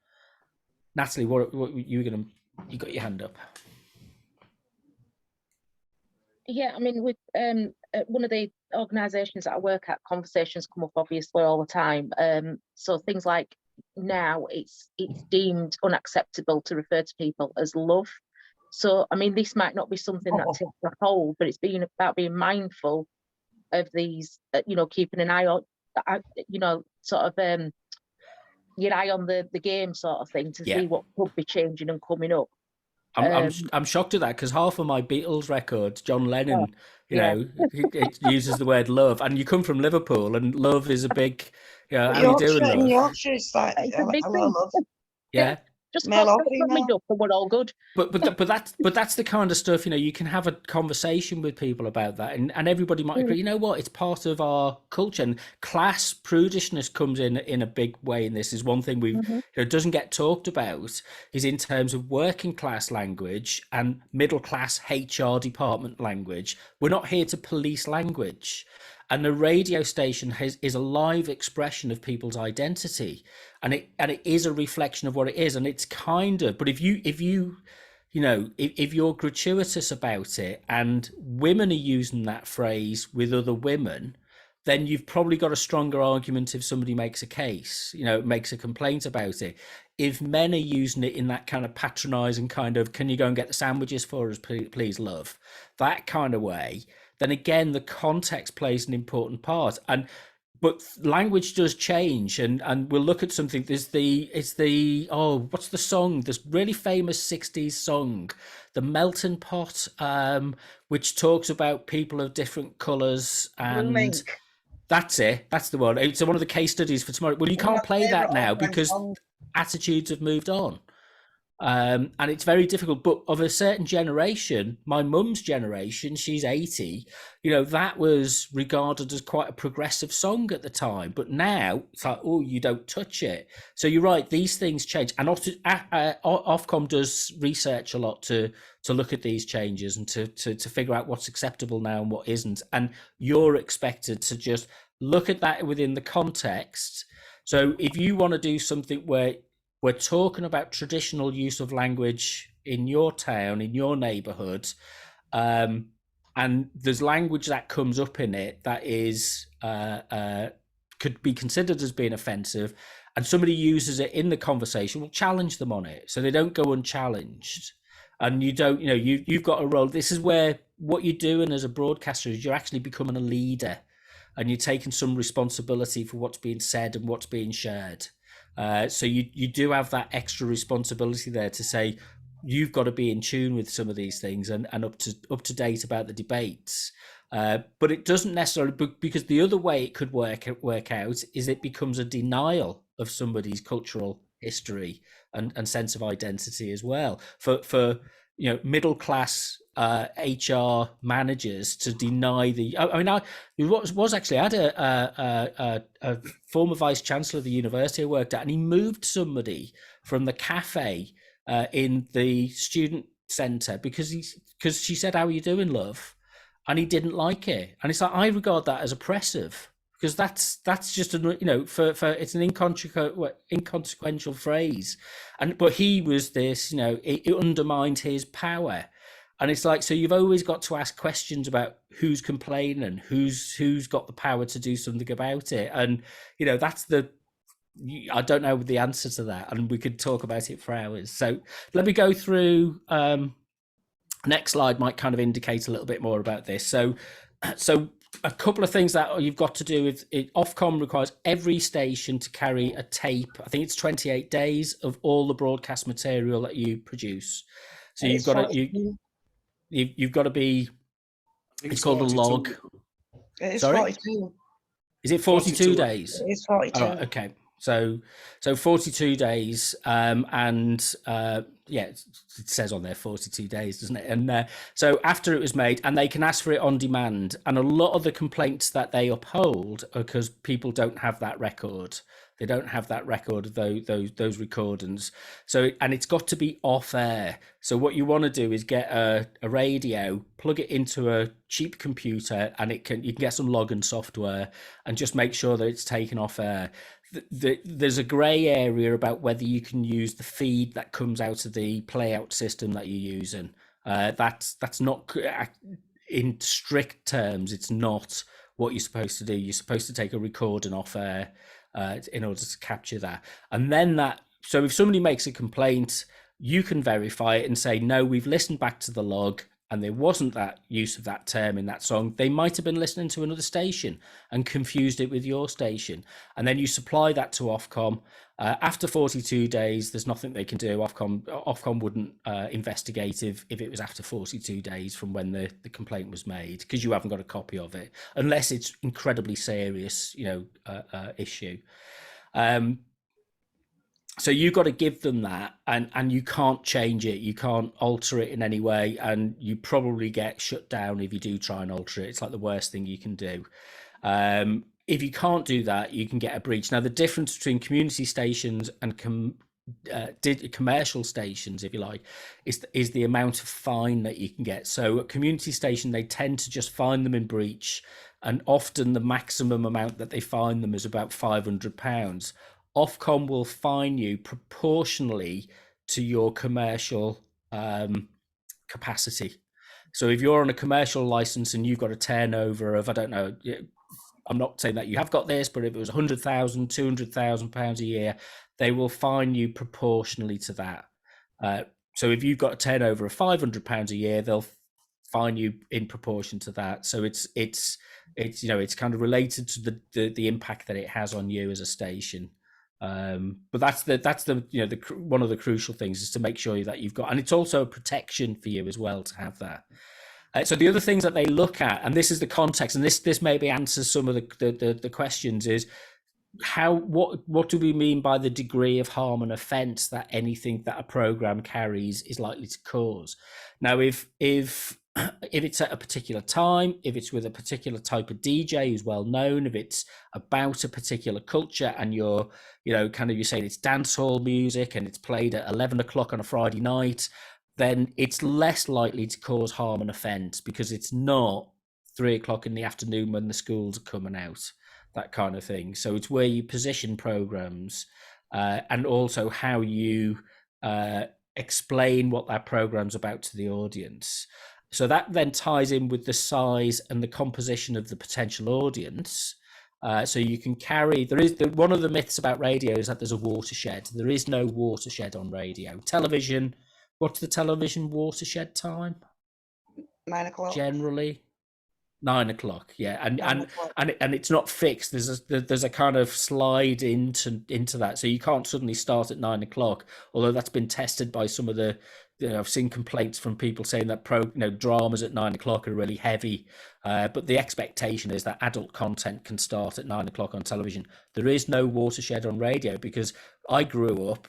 Natalie, what you got your hand up? Yeah, I mean, with one of the organisations that I work at, conversations come up obviously all the time. So things like now it's deemed unacceptable to refer to people as love. So, I mean, this might not be something that takes a hold, but it's being about being mindful of these, keeping an eye on, sort of your eye on the game sort of thing to see what could be changing and coming up. I'm shocked at that, because half of my Beatles records, John Lennon, it uses the word love, and you come from Liverpool, and love is a big, how you doing, love? In Yorkshire, it's like It's a big hello, thing. love. Yeah. Just Male or call me female. up and we're all good. But that's the kind of stuff, you can have a conversation with people about that, and everybody might agree, you know what, it's part of our culture. And class prudishness comes in a big way in this. Is one thing doesn't get talked about, is in terms of working class language and middle class HR department language. We're not here to police language. And the radio station is a live expression of people's identity, and it is a reflection of what it is. And it's kind of, but if you're gratuitous about it, and women are using that phrase with other women, then you've probably got a stronger argument if somebody makes a case, makes a complaint about it. If men are using it in that kind of patronizing kind of, can you go and get the sandwiches for us, please, love, that kind of way, then again, the context plays an important part. But language does change, and we'll look at something. What's the song? This really famous 60s song, The Melting Pot, which talks about people of different colours, and that's it. That's the one. It's one of the case studies for tomorrow. Well, you can't play that now because attitudes have moved on. And it's very difficult, but of a certain generation, my mum's generation, she's 80, that was regarded as quite a progressive song at the time. But now it's like, oh, you don't touch it. So you're right, these things change. And Ofcom does research a lot to look at these changes and to figure out what's acceptable now and what isn't. And you're expected to just look at that within the context. So if you want to do something where we're talking about traditional use of language in your town, in your neighbourhood, and there's language that comes up in it that is could be considered as being offensive, and somebody uses it in the conversation, we'll challenge them on it so they don't go unchallenged. And you don't, you've got a role. This is where what you're doing as a broadcaster is you're actually becoming a leader, and you're taking some responsibility for what's being said and what's being shared. So you do have that extra responsibility there to say you've got to be in tune with some of these things and up to date about the debates. But it doesn't necessarily, because the other way it could work out is it becomes a denial of somebody's cultural history and sense of identity as well. For middle class HR managers to deny the. I mean, I had a former vice chancellor of the university I worked at, and he moved somebody from the cafe in the student centre because she said, "How are you doing, love?" and he didn't like it, and it's like, I regard that as oppressive. Because that's just it's an inconsequential phrase, but he was this, it undermined his power, and it's like, so you've always got to ask questions about who's complaining and who's got the power to do something about it, and I don't know the answer to that, and we could talk about it for hours. So let me go through. Next slide might kind of indicate a little bit more about this. So a couple of things that you've got to do with it. Ofcom requires every station to carry a tape. I think it's 28 days of all the broadcast material that you produce. So you've got to be. It's called a log. It's Sorry? 42. Is it 42 days? It's 42. Oh, okay. So 42 days, it says on there 42 days, doesn't it? And so after it was made, and they can ask for it on demand. And a lot of the complaints that they uphold are because people don't have that record. They don't have that record of those recordings. So, and it's got to be off air. So what you want to do is get a radio, plug it into a cheap computer, and you can get some logging software and just make sure that it's taken off air. There's a grey area about whether you can use the feed that comes out of the playout system that you're using. That's not, in strict terms, it's not what you're supposed to do. You're supposed to take a recording off air. in order to capture that. And then so if somebody makes a complaint, you can verify it and say, no, we've listened back to the log and there wasn't that use of that term in that song. They might have been listening to another station and confused it with your station. And then you supply that to Ofcom. After 42 days, there's nothing they can do. Ofcom wouldn't investigate if it was after 42 days from when the complaint was made, because you haven't got a copy of it, unless it's incredibly serious, issue. So you've got to give them that, and you can't change it. You can't alter it in any way, and you probably get shut down if you do try and alter it. It's like the worst thing you can do. If you can't do that, you can get a breach. Now, the difference between community stations and commercial stations, if you like, is the amount of fine that you can get. So a community station, they tend to just fine them in breach, and often the maximum amount that they fine them is about £500. Ofcom will fine you proportionally to your commercial capacity. So if you're on a commercial license and you've got a turnover of, I don't know, I'm not saying that you have got this, but if it was £100,000, £200,000 a year, they will fine you proportionally to that. So if you've got a turnover of £500 a year, they'll fine you in proportion to that. So it's kind of related to the impact that it has on you as a station. But that's the one of the crucial things is to make sure that you've got, and it's also a protection for you as well to have that. So the other things that they look at, and this is the context, and this maybe answers some of the questions, is what do we mean by the degree of harm and offence that anything that a program carries is likely to cause? Now, if it's at a particular time, if it's with a particular type of DJ who's well known, if it's about a particular culture and you're saying it's dancehall music and it's played at 11 o'clock on a Friday night, then it's less likely to cause harm and offence, because it's not 3 o'clock in the afternoon when the schools are coming out, that kind of thing. So it's where you position programs and also how you explain what that program's about to the audience. So that then ties in with the size and the composition of the potential audience. So you can carry, one of the myths about radio is that there's a watershed. There is no watershed on radio. Television, what's the television watershed time? 9 o'clock. Generally. 9 o'clock, yeah, and it's not fixed. There's a kind of slide into that, so you can't suddenly start at 9 o'clock. Although that's been tested by some of the, I've seen complaints from people saying that dramas at 9 o'clock are really heavy, but the expectation is that adult content can start at 9 o'clock on television. There is no watershed on radio, because I grew up,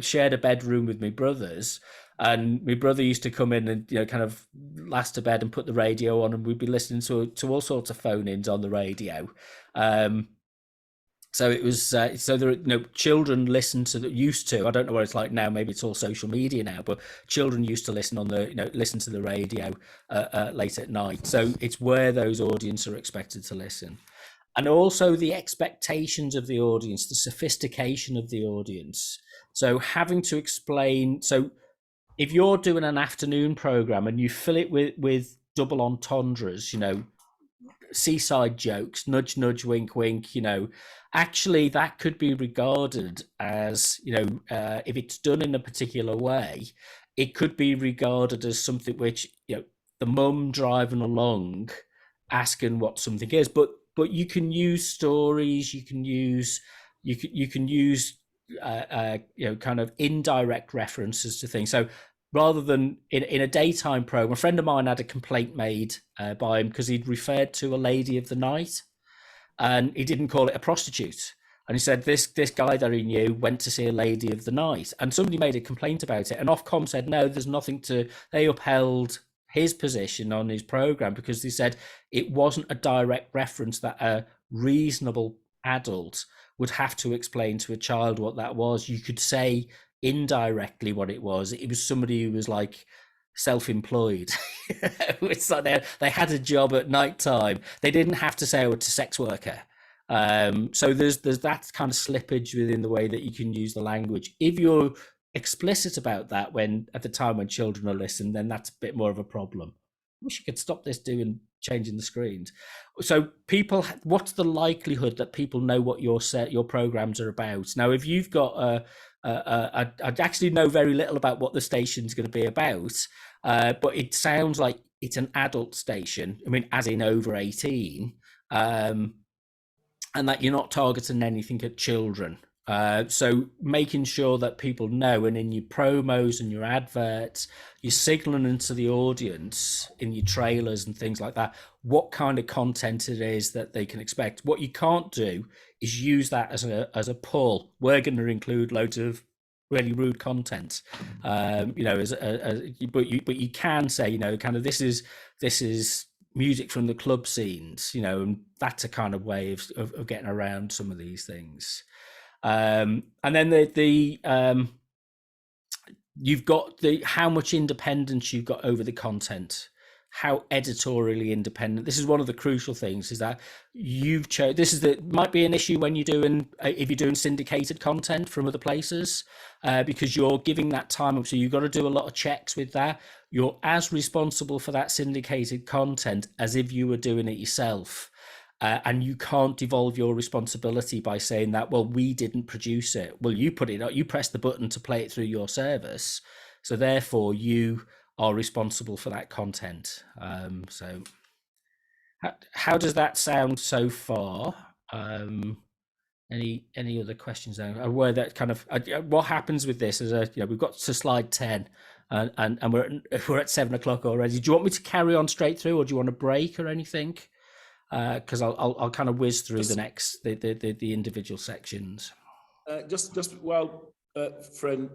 shared a bedroom with my brothers. And my brother used to come in and kind of last to bed and put the radio on, and we'd be listening to all sorts of phone-ins on the radio. So it was so there children listened to used to. I don't know what it's like now. Maybe it's all social media now, but children used to listen on the listen to the radio late at night. So it's where those audiences are expected to listen, and also the expectations of the audience, the sophistication of the audience. So having to explain. So if you're doing an afternoon program and you fill it with double entendres, seaside jokes, nudge, nudge, wink, wink, actually that could be regarded as, if it's done in a particular way, it could be regarded as something which, the mum driving along asking what something is. But you can use stories, you can use kind of indirect references to things. So rather than in a daytime program, a friend of mine had a complaint made by him because he'd referred to a lady of the night, and he didn't call it a prostitute. And he said this guy that he knew went to see a lady of the night, and somebody made a complaint about it. And Ofcom said, no, there's nothing to. They upheld his position on his program because they said it wasn't a direct reference that a reasonable adult would have to explain to a child what that was. You could say indirectly what it was. It was somebody who was like self-employed. It's like they had a job at night time. They didn't have to say, oh, it's a sex worker. So there's that kind of slippage within the way that you can use the language. If you're explicit about that at the time when children are listening, then that's a bit more of a problem. wish you could stop this doing changing the screens. So people, what's the likelihood that people know what your programs are about? Now, if you've got I actually know very little about what the station's going to be about, but it sounds like it's an adult station. I mean, as in over 18, and that you're not targeting anything at children. So making sure that people know, and in your promos and your adverts, you're signaling into the audience in your trailers and things like that, what kind of content it is that they can expect. What you can't do is use that as a pull. We're going to include loads of really rude content, but you can say, kind of this is music from the club scenes, and that's a kind of way of getting around some of these things. And then you've got how much independence you've got over the content, how editorially independent. This is one of the crucial things, is that you've chosen. Might be an issue when if you're doing syndicated content from other places, because you're giving that time up. So you've got to do a lot of checks with that. You're as responsible for that syndicated content as if you were doing it yourself. And you can't devolve your responsibility by saying that, well, we didn't produce it. Well, you put it up, you press the button to play it through your service. So therefore you are responsible for that content. So how does that sound so far? Any other questions there? Aware that kind of what happens with this is we've got to slide 10 and we're at 7 o'clock already. Do you want me to carry on straight through, or do you want a break or anything? Because I'll kind of whiz through the individual sections. Just while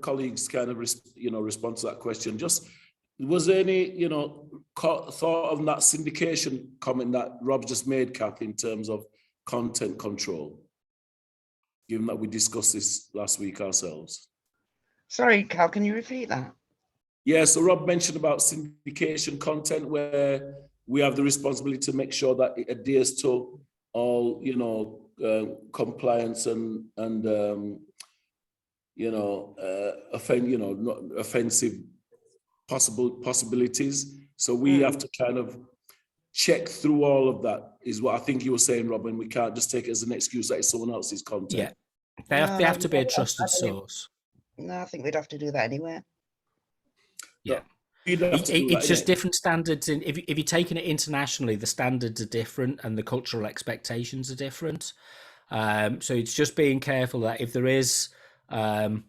colleagues kind of respond to that question, just was there any thought of that syndication comment that Rob just made, Kath, in terms of content control, given that we discussed this last week ourselves? Sorry, Cal, can you repeat that? Yeah, so Rob mentioned about syndication content, where we have the responsibility to make sure that it adheres to all, compliance and offensive possibilities. So we have to kind of check through all of that, is what I think you were saying, Robin. We can't just take it as an excuse that it's someone else's content. Yeah, they have to be a trusted source. No, I think we'd have to do that anyway. Yeah. It's just different standards. If you're taking it internationally, the standards are different and the cultural expectations are different. So it's just being careful that if there is, certain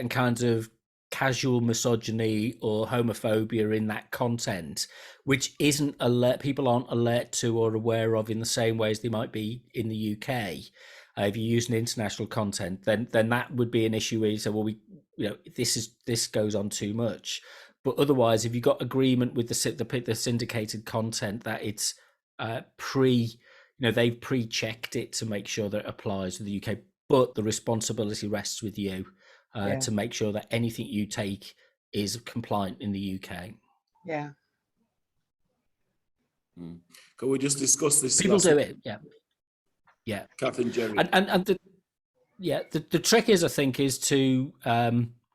kinds of casual misogyny or homophobia in that content, which people aren't alert to or aware of in the same way as they might be in the UK. If you're using international content, then that would be an issue where you say, well, this goes on too much. But otherwise, if you've got agreement with the syndicated content that it's they've pre-checked it to make sure that it applies to the UK, but the responsibility rests with you to make sure that anything you take is compliant in the UK. Yeah. Can we just discuss this? People do it, yeah. Kath and Jerry. And the trick is, I think, is to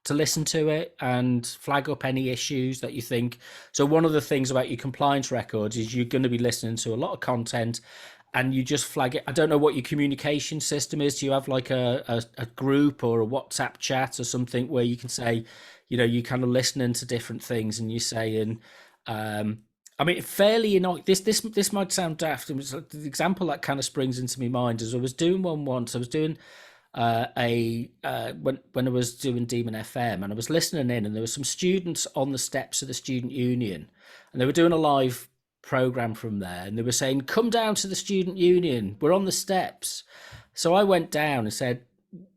listen to it and flag up any issues that you think. So one of the things about your compliance records is you're going to be listening to a lot of content, and you just flag it. I don't know what your communication system is. Do you have like a group or a WhatsApp chat or something where you can say, you kind of listening to different things and you're saying, I mean, fairly, this might sound daft. The example that kind of springs into my mind is I was doing one once. I was doing when I was doing Demon FM, and I was listening in, and there were some students on the steps of the student union, and they were doing a live program from there, and they were saying, "Come down to the student union. We're on the steps." So I went down and said,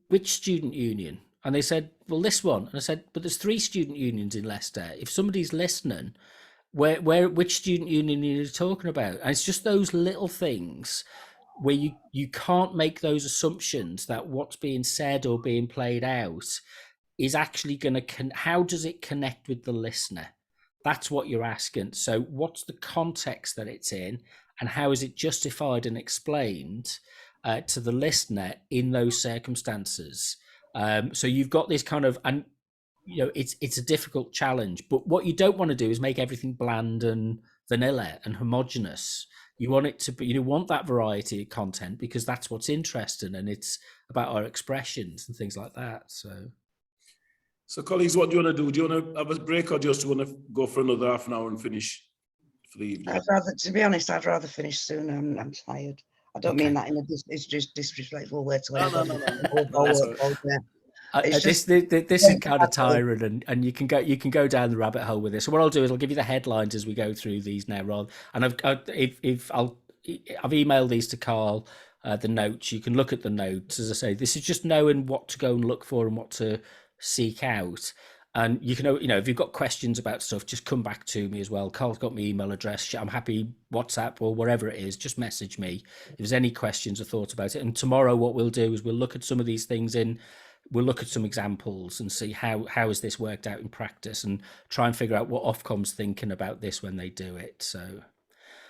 "Which student union?" And they said, "Well, this one." And I said, "But there's 3 student unions in Leicester. If somebody's listening, which student union are you talking about?" And it's just those little things where you can't make those assumptions that what's being said or being played out is actually going to how does it connect with the listener? That's what you're asking. So what's the context that it's in, and how is it justified and explained to the listener in those circumstances? So you've got this kind of, and it's a difficult challenge. But what you don't want to do is make everything bland and vanilla and homogenous. You want it to be, you want that variety of content, because that's what's interesting, and it's about our expressions and things like that. So colleagues, what do you want to do? Do you want to have a break, or do you just want to go for another half an hour and finish for the evening? To be honest, I'd rather finish soon. I'm tired. I don't mean that in it's just disrespectful way to anybody. This is kind of tiring, and you can go down the rabbit hole with this. So what I'll do is I'll give you the headlines as we go through these now, Rod. And I've emailed these to Carl, the notes. You can look at the notes. As I say, this is just knowing what to go and look for and what to seek out. And you can, if you've got questions about stuff, just come back to me as well. Carl's got my email address. I'm happy, WhatsApp or whatever it is, just message me if there's any questions or thoughts about it. And tomorrow what we'll do is we'll look at some of these things we'll look at some examples and see how has this worked out in practice, and try and figure out what Ofcom's thinking about this when they do it.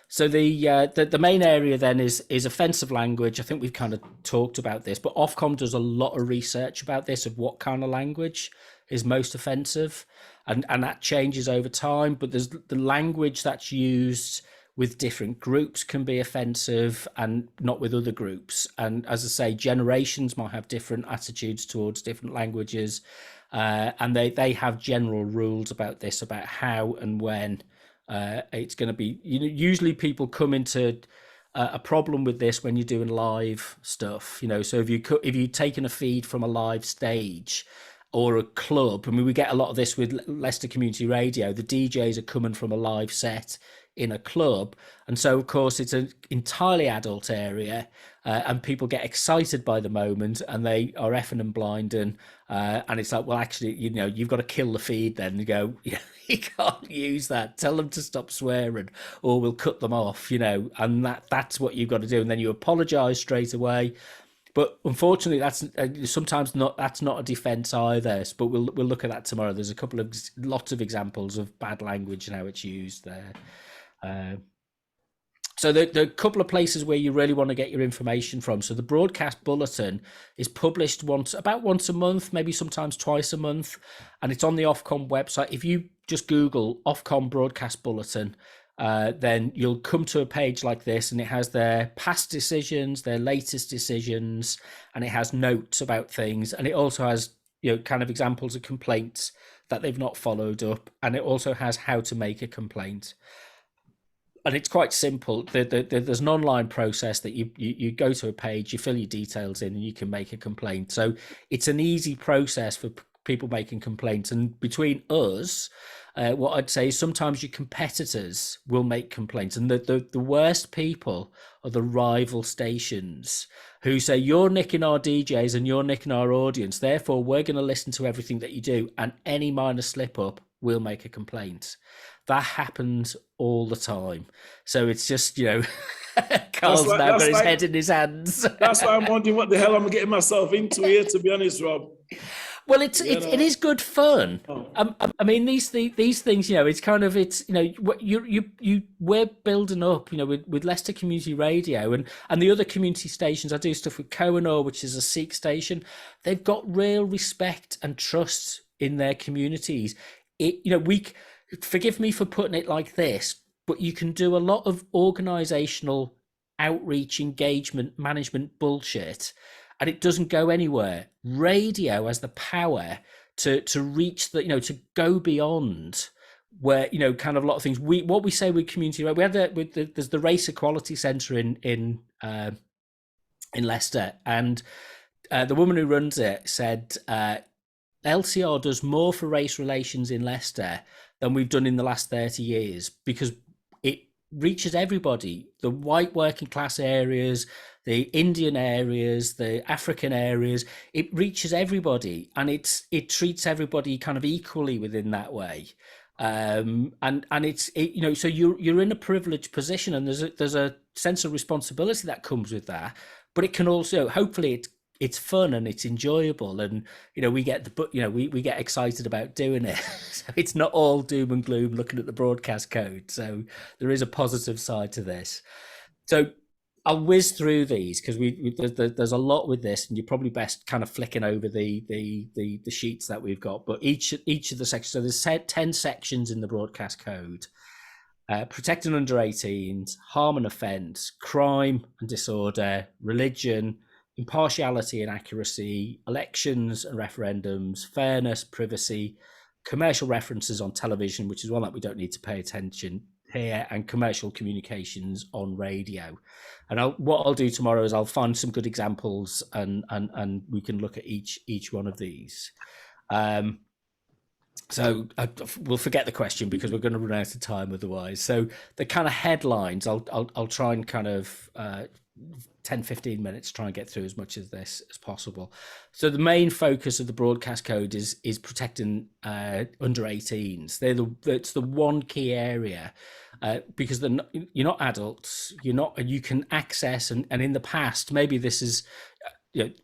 So the main area then is offensive language. I think we've kind of talked about this, but Ofcom does a lot of research about this, of what kind of language is most offensive, and that changes over time. But there's the language that's used with different groups can be offensive and not with other groups. And as I say, generations might have different attitudes towards different languages, and they have general rules about this, about how and when it's going to be. Usually people come into a problem with this when you're doing live stuff. So if you've taken a feed from a live stage or a club, I mean, we get a lot of this with Leicester Community Radio. The DJs are coming from a live set in a club, and so of course it's an entirely adult area, and people get excited by the moment, and they are effing and blinding, and it's like, well, actually, you've got to kill the feed. Then you go, you can't use that. Tell them to stop swearing, or we'll cut them off. And that's what you've got to do, and then you apologise straight away. But unfortunately, that's sometimes not a defence either. But we'll look at that tomorrow. There's lots of examples of bad language and how it's used there. So the couple of places where you really want to get your information from. So the broadcast bulletin is published about once a month, maybe sometimes twice a month, and it's on the Ofcom website. If you just Google Ofcom Broadcast Bulletin, then you'll come to a page like this, and it has their past decisions, their latest decisions, and it has notes about things, and it also has kind of examples of complaints that they've not followed up, and it also has how to make a complaint. And it's quite simple. There's an online process that you go to a page, you fill your details in, and you can make a complaint. So it's an easy process for people making complaints. And between us, what I'd say is sometimes your competitors will make complaints, and the worst people are the rival stations who say, you're nicking our DJs and you're nicking our audience, therefore we're going to listen to everything that you do, and any minor slip up, we'll make a complaint. That happens all the time. So it's just, Carl's now got his head in his hands. That's why I'm wondering what the hell I'm getting myself into here, to be honest, Rob. Well, it is good fun. I mean, these things, it's kind of, we're building up, with Leicester Community Radio and the other community stations. I do stuff with Cohenor, which is a Sikh station. They've got real respect and trust in their communities. Forgive me for putting it like this, but you can do a lot of organisational outreach, engagement, management bullshit, and it doesn't go anywhere. Radio has the power to reach to go beyond where, kind of a lot of things. What we say with community, right? There's the Race Equality Centre in Leicester, and the woman who runs it said, LCR does more for race relations in Leicester than we've done in the last 30 years, because it reaches everybody, the white working class areas, the Indian areas, the African areas. It reaches everybody, and it treats everybody kind of equally within that way. And it's so you're in a privileged position, and there's a sense of responsibility that comes with that, but it can also, hopefully it's fun and it's enjoyable, and we get we get excited about doing it. So it's not all doom and gloom looking at the broadcast code. So there is a positive side to this. So I'll whiz through these because there's a lot with this, and you're probably best kind of flicking over the sheets that we've got. But each of the sections, so there's 10 sections in the broadcast code. Protecting under 18s, harm and offence, crime and disorder, religion, impartiality and accuracy, elections and referendums, fairness, privacy, commercial references on television, which is one that we don't need to pay attention here, and commercial communications on radio. And what I'll do tomorrow is I'll find some good examples, and we can look at each one of these. So we'll forget the question because we're going to run out of time otherwise. So the kind of headlines, I'll try and kind of 10-15 minutes try and get through as much of this as possible. So the main focus of the broadcast code is protecting under 18s. It's the one key area because you're not adults, you can access, and in the past, maybe this is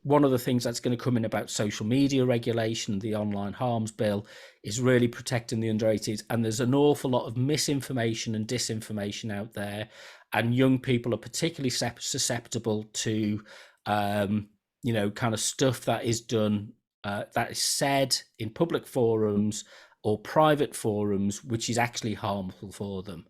one of the things that's going to come in about social media regulation, the online harms bill, is really protecting the under 18s. And there's an awful lot of misinformation and disinformation out there. And young people are particularly susceptible to, kind of stuff that is done, that is said in public forums or private forums, which is actually harmful for them.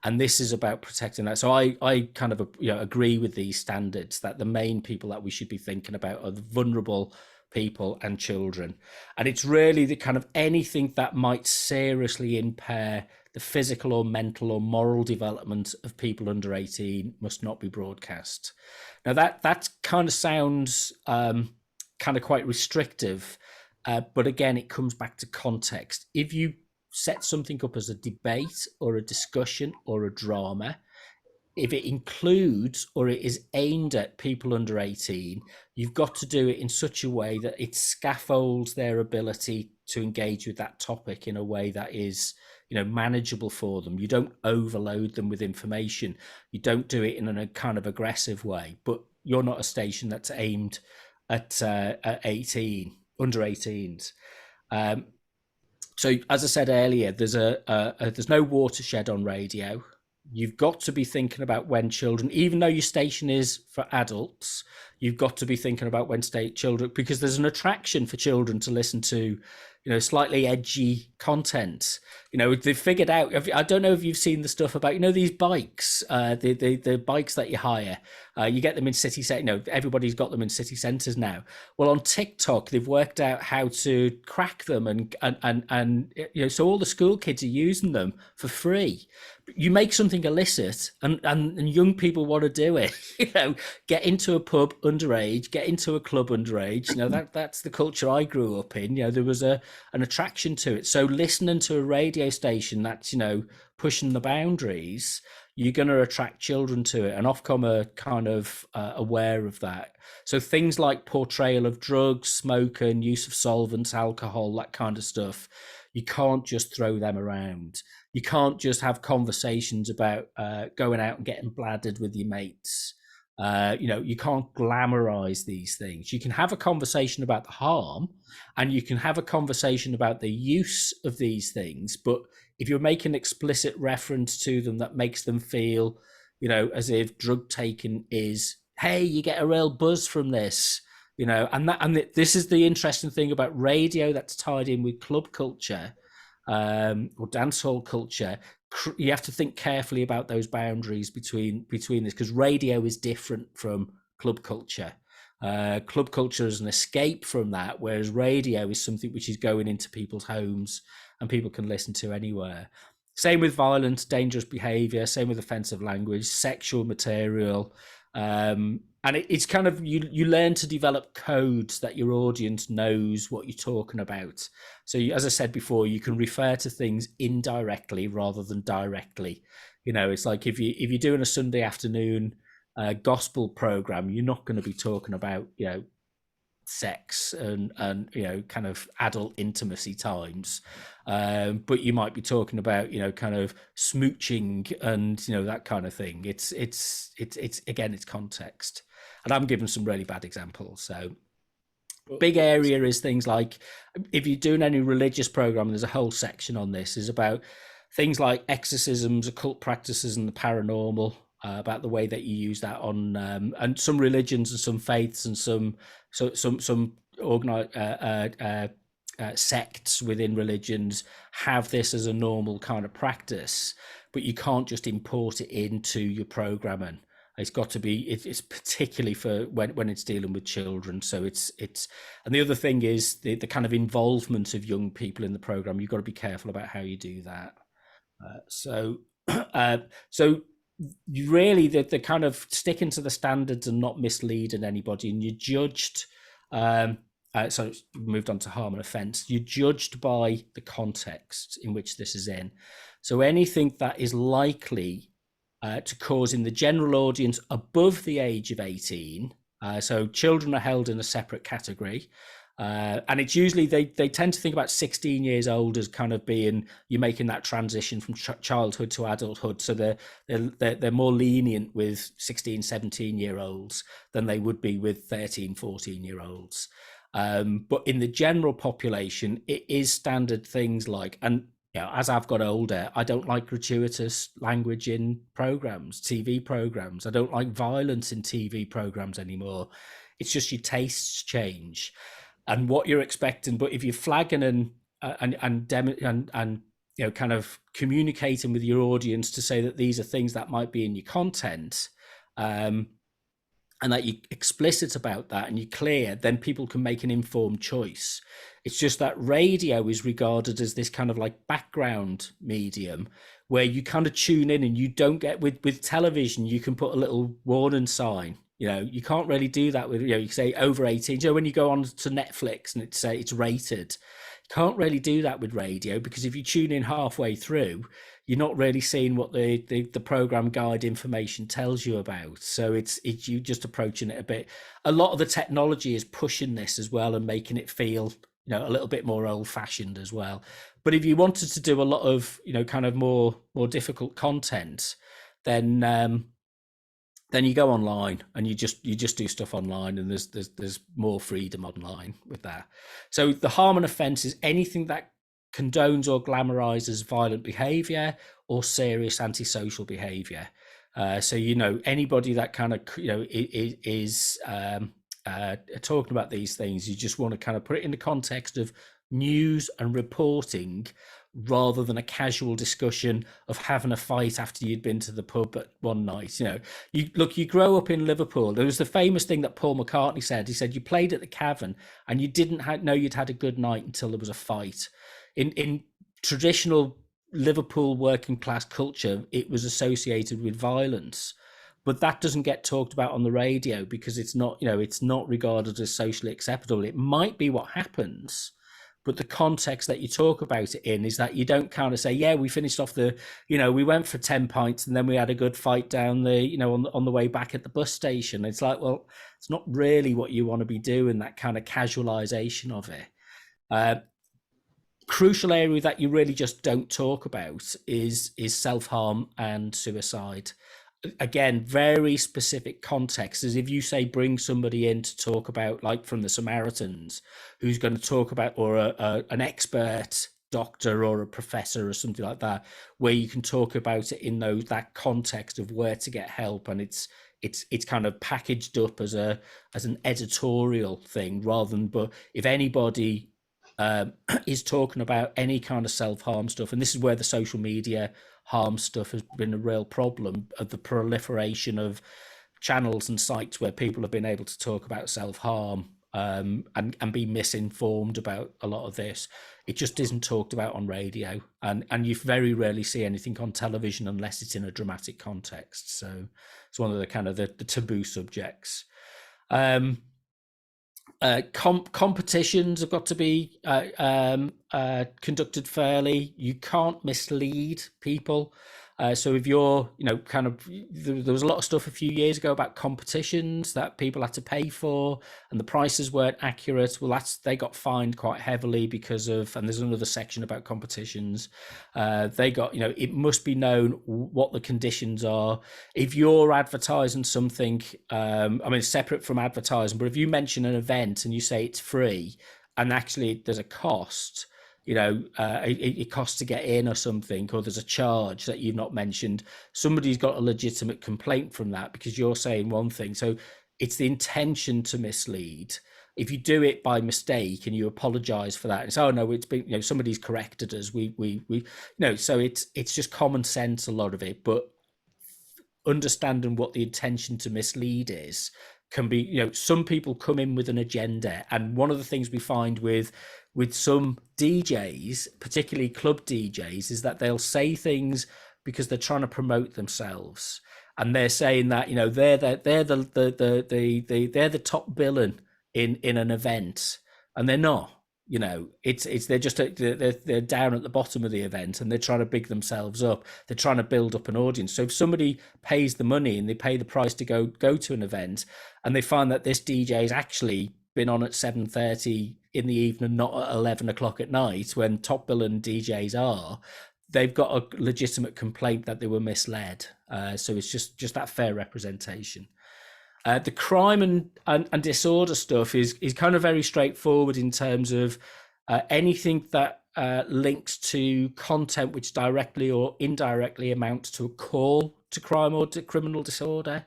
And this is about protecting that. So I kind of agree with these standards that the main people that we should be thinking about are the vulnerable people and children. And it's really the kind of anything that might seriously impair the physical or mental or moral development of people under 18 must not be broadcast. Now that kind of sounds kind of quite restrictive, but again, it comes back to context. If you set something up as a debate or a discussion or a drama, if it includes or it is aimed at people under 18, you've got to do it in such a way that it scaffolds their ability to engage with that topic in a way that is, manageable for them. You don't overload them with information. You don't do it in a kind of aggressive way, but you're not a station that's aimed at 18, under 18s. So as I said earlier, there's no watershed on radio. You've got to be thinking about when children, even though your station is for adults, you've got to be thinking about when children, because there's an attraction for children to listen to, slightly edgy content. They've figured out, I don't know if you've seen the stuff about, these bikes, the bikes that you hire, you get them in city centers, everybody's got them in city centers now. Well, on TikTok, they've worked out how to crack them and so all the school kids are using them for free. You make something illicit and young people want to do it, get into a pub underage, get into a club underage. That's the culture I grew up in. There was an attraction to it. So listening to a radio station that's, pushing the boundaries, you're going to attract children to it. And Ofcom are kind of aware of that. So things like portrayal of drugs, smoke and use of solvents, alcohol, that kind of stuff, you can't just throw them around. You can't just have conversations about going out and getting bladdered with your mates. You can't glamorize these things. You can have a conversation about the harm and you can have a conversation about the use of these things. But if you're making explicit reference to them that makes them feel, as if drug taking is, hey, you get a real buzz from this, this is the interesting thing about radio that's tied in with club culture or dancehall culture. You have to think carefully about those boundaries between this, because radio is different from club culture. Club culture is an escape from that, whereas radio is something which is going into people's homes and people can listen to anywhere. Same with violence, dangerous behavior, same with offensive language, sexual material. And it's kind of, you learn to develop codes that your audience knows what you're talking about. So as I said before, you can refer to things indirectly rather than directly. It's like if you're doing a Sunday afternoon gospel program, you're not going to be talking about, sex and kind of adult intimacy times, but you might be talking about kind of smooching and that kind of thing. It's again, it's context, and I'm giving some really bad examples. So big area is things like, if you're doing any religious program, there's a whole section on this, is about things like exorcisms, occult practices and the paranormal. about the way that you use that on, and some religions and some faiths and some sects within religions have this as a normal kind of practice, but you can't just import it into your programming. It's got to be, it's particularly for when it's dealing with children. So it's, and the other thing is the kind of involvement of young people in the program. You've got to be careful about how you do that. So you really, the kind of sticking to the standards and not misleading anybody, and you're judged. So moved on to harm and offence. You're judged by the context in which this is in. So anything that is likely to cause in the general audience above the age of 18, so children are held in a separate category. And it's usually they tend to think about 16 years old as kind of being, you're making that transition from childhood to adulthood. So they're more lenient with 16, 17-year-olds than they would be with 13, 14-year-olds. But in the general population, it is standard things like, and you know, as I've got older, I don't like gratuitous language in programs, TV programs. I don't like violence in TV programs anymore. It's just your tastes change and what you're expecting. But if you're flagging and you know, kind of communicating with your audience to say that these are things that might be in your content, and that you're explicit about that and you're clear, then people can make an informed choice. It's just that radio is regarded as this kind of like background medium where you kind of tune in, and you don't get with television, you can put a little warning sign. You know, you can't really do that with, you know, you say over 18. So when you go on to Netflix and it's rated, you can't really do that with radio, because if you tune in halfway through, you're not really seeing what the program guide information tells you about. So it's you just approaching it a bit. A lot of the technology is pushing this as well and making it feel, you know, a little bit more old fashioned as well. But if you wanted to do a lot of, you know, kind of more difficult content, then you go online and you just do stuff online, and there's more freedom online with that. So the harm and offence is anything that condones or glamorizes violent behavior or serious antisocial behavior. So, you know, anybody that kind of, you know, is talking about these things, you just want to kind of put it in the context of news and reporting, rather than a casual discussion of having a fight after you'd been to the pub at one night. You know, you grow up in Liverpool. There was the famous thing that Paul McCartney said. He said, you played at the Cavern and you didn't know you'd had a good night until there was a fight. In traditional Liverpool working class culture, it was associated with violence, but that doesn't get talked about on the radio because it's not, you know, it's not regarded as socially acceptable. It might be what happens, but the context that you talk about it in is that you don't kind of say, yeah, we finished off the, you know, we went for 10 pints and then we had a good fight down the, you know, on the way back at the bus station. It's like, well, it's not really what you want to be doing, that kind of casualization of it. Crucial area that you really just don't talk about is self-harm and suicide. Again, very specific context, as if you say bring somebody in to talk about, like from the Samaritans, who's going to talk about, or an expert doctor or a professor or something like that, where you can talk about it in that context of where to get help, and it's kind of packaged up as an editorial thing, rather than, but if anybody is talking about any kind of self-harm stuff, and this is where the social media harm stuff has been a real problem, of the proliferation of channels and sites where people have been able to talk about self-harm and be misinformed about a lot of this. It just isn't talked about on radio, and you very rarely see anything on television unless it's in a dramatic context. So it's one of the kind of the taboo subjects. Competitions have got to be conducted fairly. You can't mislead people. So if you're, you know, kind of, there was a lot of stuff a few years ago about competitions that people had to pay for, and the prices weren't accurate. Well, they got fined quite heavily because of, and there's another section about competitions. They got, you know, it must be known what the conditions are. If you're advertising something, I mean, separate from advertising, but if you mention an event and you say it's free and actually there's a cost, it costs to get in or something, or there's a charge that you've not mentioned, somebody's got a legitimate complaint from that because you're saying one thing. So it's the intention to mislead. If you do it by mistake and you apologize for that, it's, oh no, it's been, somebody's corrected us. So it's just common sense, a lot of it, but understanding what the intention to mislead is can be, some people come in with an agenda. And one of the things we find with some DJs, particularly club DJs, is that they'll say things because they're trying to promote themselves. And they're saying that, they're the top billing in an event, and they're not. They're just they're down at the bottom of the event, and they're trying to big themselves up. They're trying to build up an audience. So if somebody pays the money and they pay the price to go to an event, and they find that this DJ has actually been on at 7:30 in the evening, not at 11 o'clock at night, when top billing DJs are, they've got a legitimate complaint that they were misled. So it's just that fair representation. The crime and disorder stuff is kind of very straightforward in terms of anything that links to content which directly or indirectly amounts to a call to crime or to criminal disorder.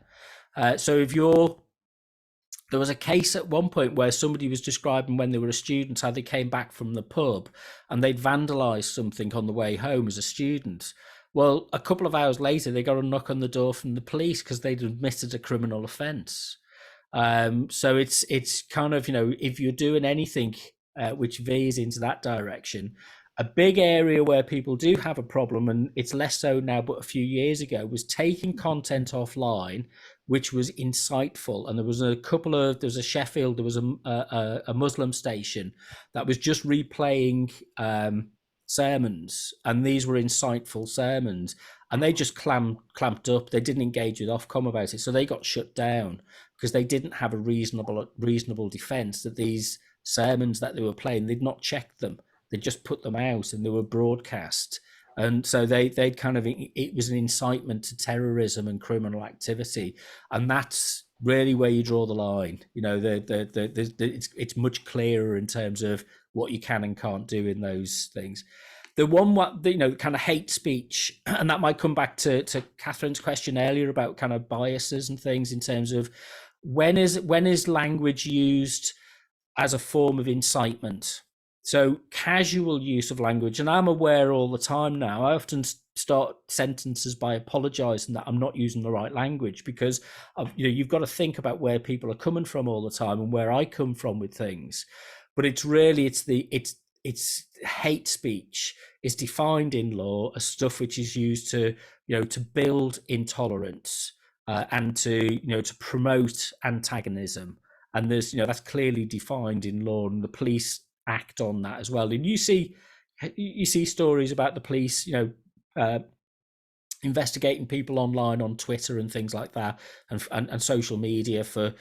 So if there was a case at one point where somebody was describing when they were a student how they came back from the pub and they'd vandalized something on the way home as a student. Well, a couple of hours later, they got a knock on the door from the police because they'd admitted a criminal offence. So it's kind of, if you're doing anything which veers into that direction, a big area where people do have a problem, and it's less so now, but a few years ago, was taking content offline which was insightful. And there was a Sheffield, there was a Muslim station that was just replaying sermons, and these were insightful sermons, and they just clamped up. They didn't engage with Ofcom about it, so they got shut down because they didn't have a reasonable defence that these sermons that they were playing, they'd not checked them. They just put them out and they were broadcast. And so they'd kind of, it was an incitement to terrorism and criminal activity. And that's really where you draw the line. It's much clearer in terms of what you can and can't do in those things. The one, kind of hate speech, and that might come back to Catherine's question earlier about kind of biases and things in terms of when is language used as a form of incitement. So casual use of language, and I'm aware all the time now, I often start sentences by apologizing that I'm not using the right language, because you've got to think about where people are coming from all the time and where I come from with things. But it's hate speech is defined in law as stuff which is used to build intolerance and to promote antagonism. And there's that's clearly defined in law, and the police act on that as well. And you see stories about the police investigating people online on Twitter and things like that, and social media for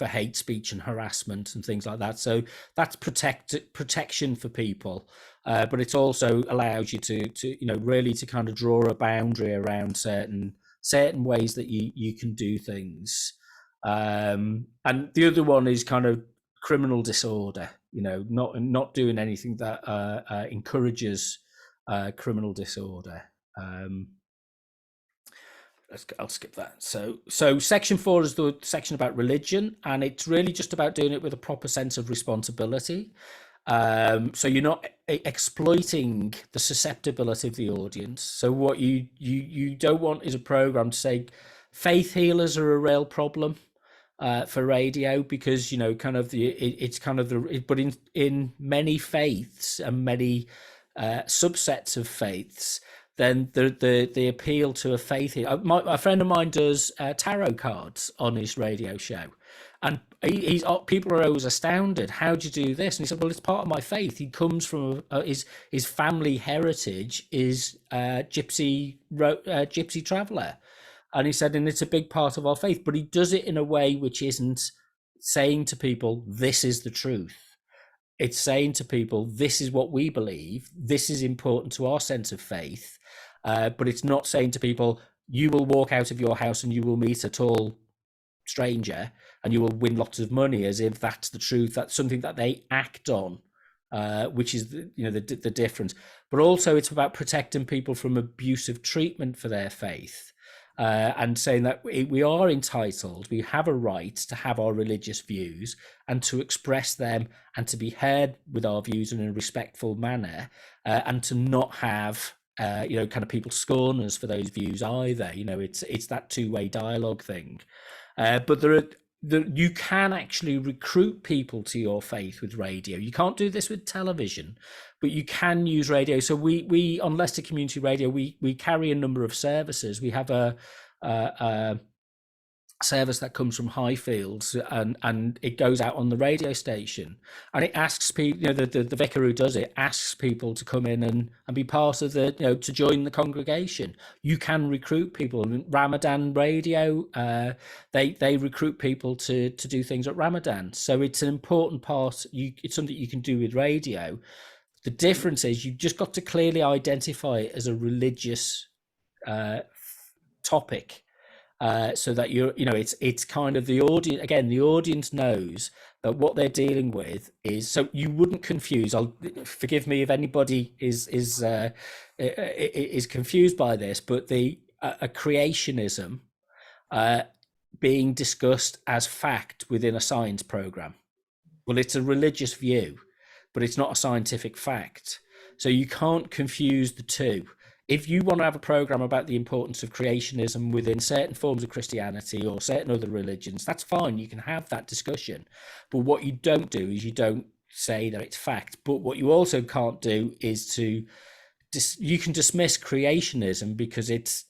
hate speech and harassment and things like that. So that's protection for people, but it also allows you to really to kind of draw a boundary around certain ways that you can do things. And the other one is kind of criminal disorder, not doing anything that encourages criminal disorder. I'll skip that. So section 4 is the section about religion, and it's really just about doing it with a proper sense of responsibility. So you're not exploiting the susceptibility of the audience. So what you don't want is a program to say faith healers are a real problem for radio, because but in many faiths and many subsets of faiths, then the appeal to a faith. A friend of mine does tarot cards on his radio show, and people are always astounded. How do you do this? And he said, well, it's part of my faith. He comes from his family heritage is gypsy traveller. And he said, and it's a big part of our faith, but he does it in a way which isn't saying to people, this is the truth. It's saying to people, this is what we believe. This is important to our sense of faith. But it's not saying to people, you will walk out of your house and you will meet a tall stranger and you will win lots of money, as if that's the truth. That's something that they act on which is the difference. But also it's about protecting people from abusive treatment for their faith, and saying that we are entitled, we have a right to have our religious views and to express them and to be heard with our views in a respectful manner, and to not have kind of people scorn us for those views either. It's that two-way dialogue thing. But you can actually recruit people to your faith with radio. You can't do this with television, but you can use radio. So we on Leicester Community Radio, we carry a number of services. We have a service that comes from Highfields, and it goes out on the radio station, and it asks people, the vicar who does it asks people to come in and be part of to join the congregation. You can recruit people. Ramadan Radio, they recruit people to do things at Ramadan. So it's an important part. It's something you can do with radio. The difference is you've just got to clearly identify it as a religious topic. So that it's kind of the audience. Again, the audience knows that what they're dealing with is, so you wouldn't confuse. Forgive me if anybody is confused by this, but a creationism being discussed as fact within a science program. Well, it's a religious view, but it's not a scientific fact. So you can't confuse the two. If you want to have a program about the importance of creationism within certain forms of Christianity or certain other religions, that's fine. You can have that discussion. But what you don't do is you don't say that it's fact. But what you also can't do is you can dismiss creationism because it's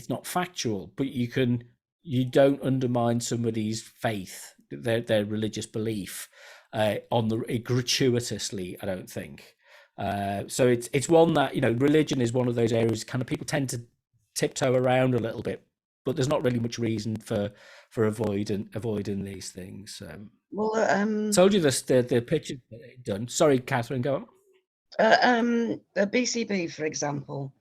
not factual, but you don't undermine somebody's faith, their religious belief, gratuitously, I don't think. So it's one that, religion is one of those areas kind of people tend to tiptoe around a little bit, but there's not really much reason for avoiding these things. Told you this, the picture done. Sorry, Catherine, go on. The BCB, for example,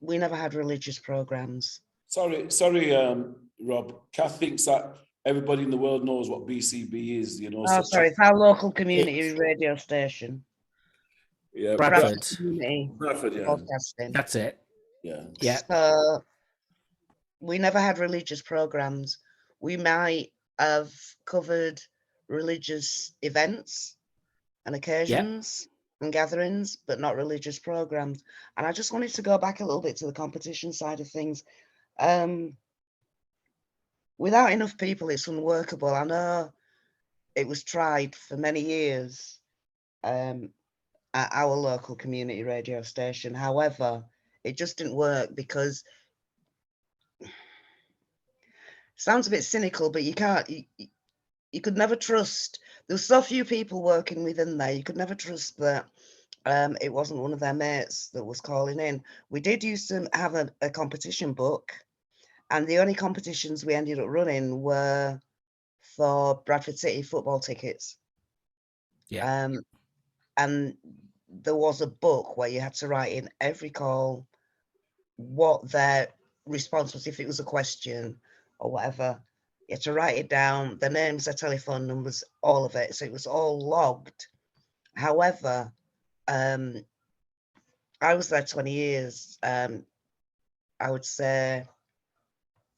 we never had religious programs. Sorry, Rob. Kath thinks that everybody in the world knows what BCB is. Oh, sorry, it's our local community radio station. Yeah, Bradford. Bradford, yeah. Broadcasting. That's it. Yeah. So we never had religious programs. We might have covered religious events and occasions and gatherings, but not religious programs. And I just wanted to go back a little bit to the competition side of things. Without enough people, it's unworkable. I know it was tried for many years at our local community radio station. However, it just didn't work because, sounds a bit cynical, but you could never trust. There were so few people working within there. You could never trust that it wasn't one of their mates that was calling in. We did used to have a competition book, and the only competitions we ended up running were for Bradford City football tickets. Yeah. And there was a book where you had to write in every call what their response was, if it was a question or whatever. You had to write it down, their names, their telephone numbers, all of it. So it was all logged. However, I was there 20 years. I would say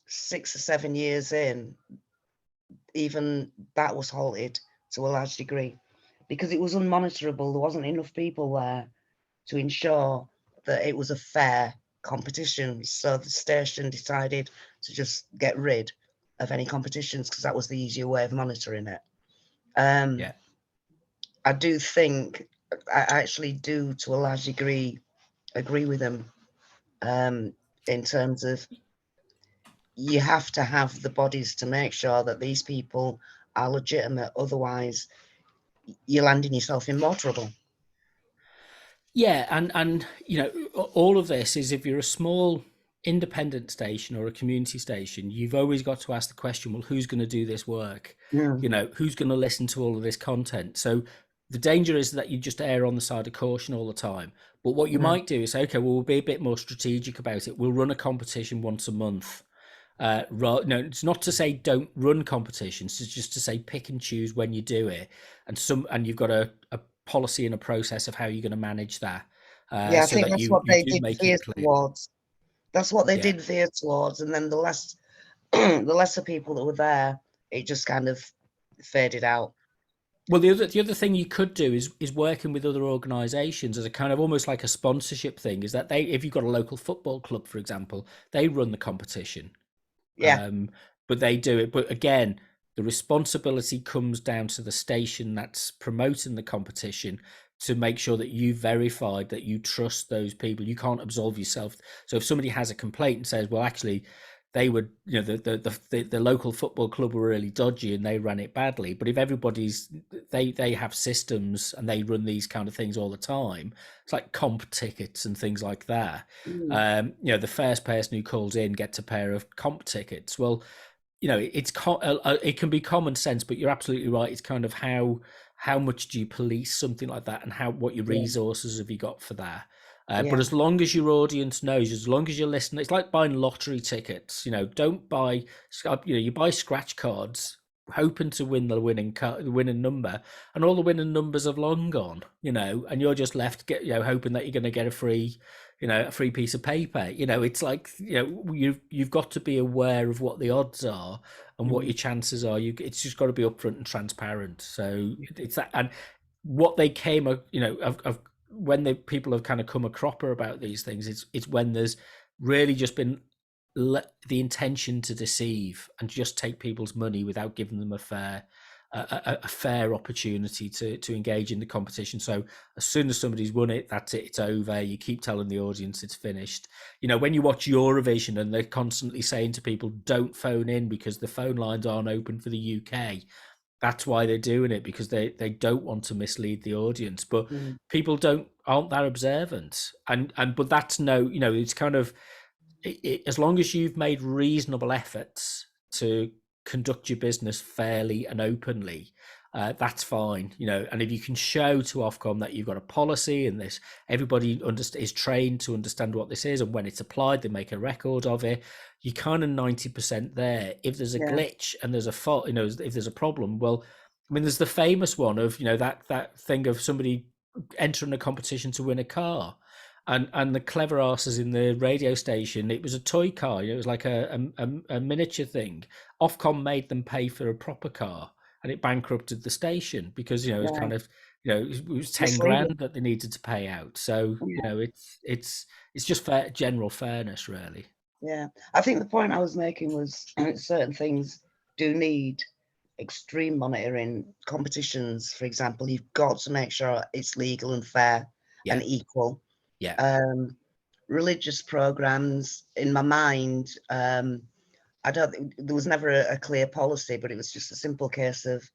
6 or 7 years in, even that was halted to a large degree, because it was unmonitorable. There wasn't enough people there to ensure that it was a fair competition. So the station decided to just get rid of any competitions because that was the easier way of monitoring it. I do think, I actually do to a large degree agree with them in terms of you have to have the bodies to make sure that these people are legitimate. Otherwise, you're landing yourself in more trouble. Yeah, and all of this is, if you're a small independent station or a community station, you've always got to ask the question, well, who's going to do this work? Who's going to listen to all of this content? So the danger is that you just err on the side of caution all the time. But what you might do is say, okay, well, we'll be a bit more strategic about it. We'll run a competition once a month. No, it's not to say don't run competitions. It's just to say pick and choose when you do it, and you've got a policy and a process of how you're going to manage that. I so think that that's what you they do did make veer it clear. towards. That's what they Yeah. did veer towards, and then the less, the lesser people that were there, it just kind of faded out. Well, the other thing you could do is working with other organisations as a kind of almost like a sponsorship thing. Is that if you've got a local football club, for example, they run the competition. Yeah. But they do it. But again, the responsibility comes down to the station that's promoting the competition to make sure that you verified that you trust those people. You can't absolve yourself. So if somebody has a complaint and says, well, actually, they would, the local football club were really dodgy and they ran it badly. But if everybody's, they have systems and they run these kind of things all the time. It's like comp tickets and things like that. The first person who calls in gets a pair of comp tickets. Well, it can be common sense, but you're absolutely right. It's kind of how much do you police something like that, and what your resources have you got for that? But as long as your audience knows, as long as you're listening, it's like buying lottery tickets. Don't buy, you buy scratch cards hoping to win the winning number, and all the winning numbers have long gone. And you're just left hoping that you're going to get a free piece of paper. It's like you've got to be aware of what the odds are and what your chances are. It's just got to be upfront and transparent. So it's that, and what they came of when people have kind of come a cropper about these things, it's when there's really just been the intention to deceive and just take people's money without giving them a fair opportunity to engage in the competition. So as soon as somebody's won it, that's it, it's over. You keep telling the audience it's finished. When you watch Eurovision and they're constantly saying to people, don't phone in because the phone lines aren't open for the UK. That's why they're doing it, because they don't want to mislead the audience. But people aren't that observant, but that's it's kind of as long as you've made reasonable efforts to conduct your business fairly and openly, that's fine. And if you can show to Ofcom that you've got a policy and this, everybody is trained to understand what this is, and when it's applied, they make a record of it. You're kind of 90% there. If there's a glitch and there's a fault, if there's a problem, well, I mean, there's the famous one of that thing of somebody entering a competition to win a car. And the clever asses in the radio station, it was a toy car. It was like a miniature thing. Ofcom made them pay for a proper car, and it bankrupted the station because it was kind of it was 10 grand that they needed to pay out. So it's just general fairness, really. Yeah, I think the point I was making was certain things do need extreme monitoring. Competitions, for example, you've got to make sure it's legal and fair and equal. Religious programs, in my mind, I don't think there was never a clear policy, but it was just a simple case of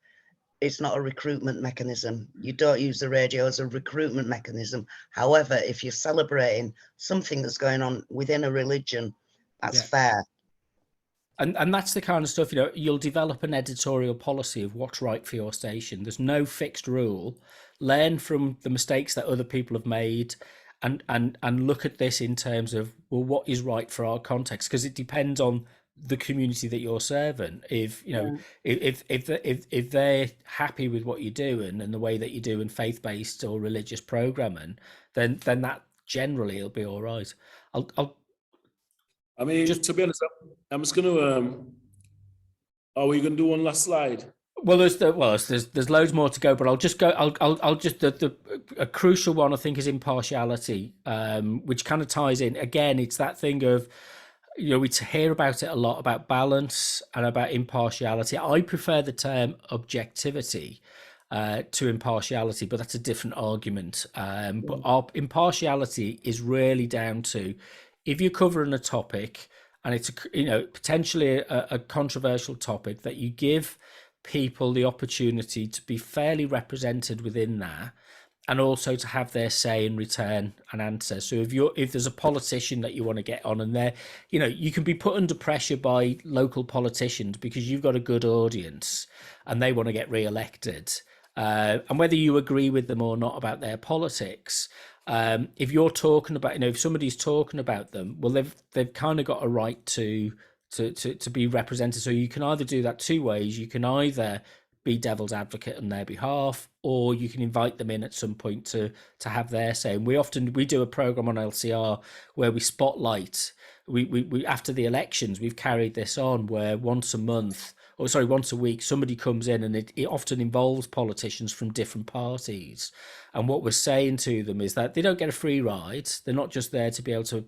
it's not a recruitment mechanism. You don't use the radio as a recruitment mechanism. However, if you're celebrating something that's going on within a religion, that's fair. And that's the kind of stuff, you'll develop an editorial policy of what's right for your station. There's no fixed rule. Learn from the mistakes that other people have made, and look at this in terms of, well, what is right for our context? Because it depends on the community that you're serving. If if they're happy with what you're doing and the way that you're doing faith-based or religious programming, then that generally it'll be all right. I mean, just to be honest, I'm just going to. Are we going to do one last slide? Well, there's loads more to go, but I'll just go. I'll just a crucial one I think is impartiality, which kind of ties in. Again, it's that thing of, we hear about it a lot, about balance and about impartiality. I prefer the term objectivity to impartiality, but that's a different argument. But our impartiality is really down to, if you're covering a topic and it's potentially a controversial topic, that you give people the opportunity to be fairly represented within that, and also to have their say in return and answer. So if there's a politician that you want to get on, and you can be put under pressure by local politicians because you've got a good audience and they want to get re-elected, and whether you agree with them or not about their politics, if you're talking about, if somebody's talking about them, well, they've kind of got a right to to be represented. So you can either do that two ways. You can either be devil's advocate on their behalf, or you can invite them in at some point to have their say. And we do a program on LCR where we spotlight. We after the elections, we've carried this on where once a week, somebody comes in, and it often involves politicians from different parties. And what we're saying to them is that they don't get a free ride. They're not just there to be able to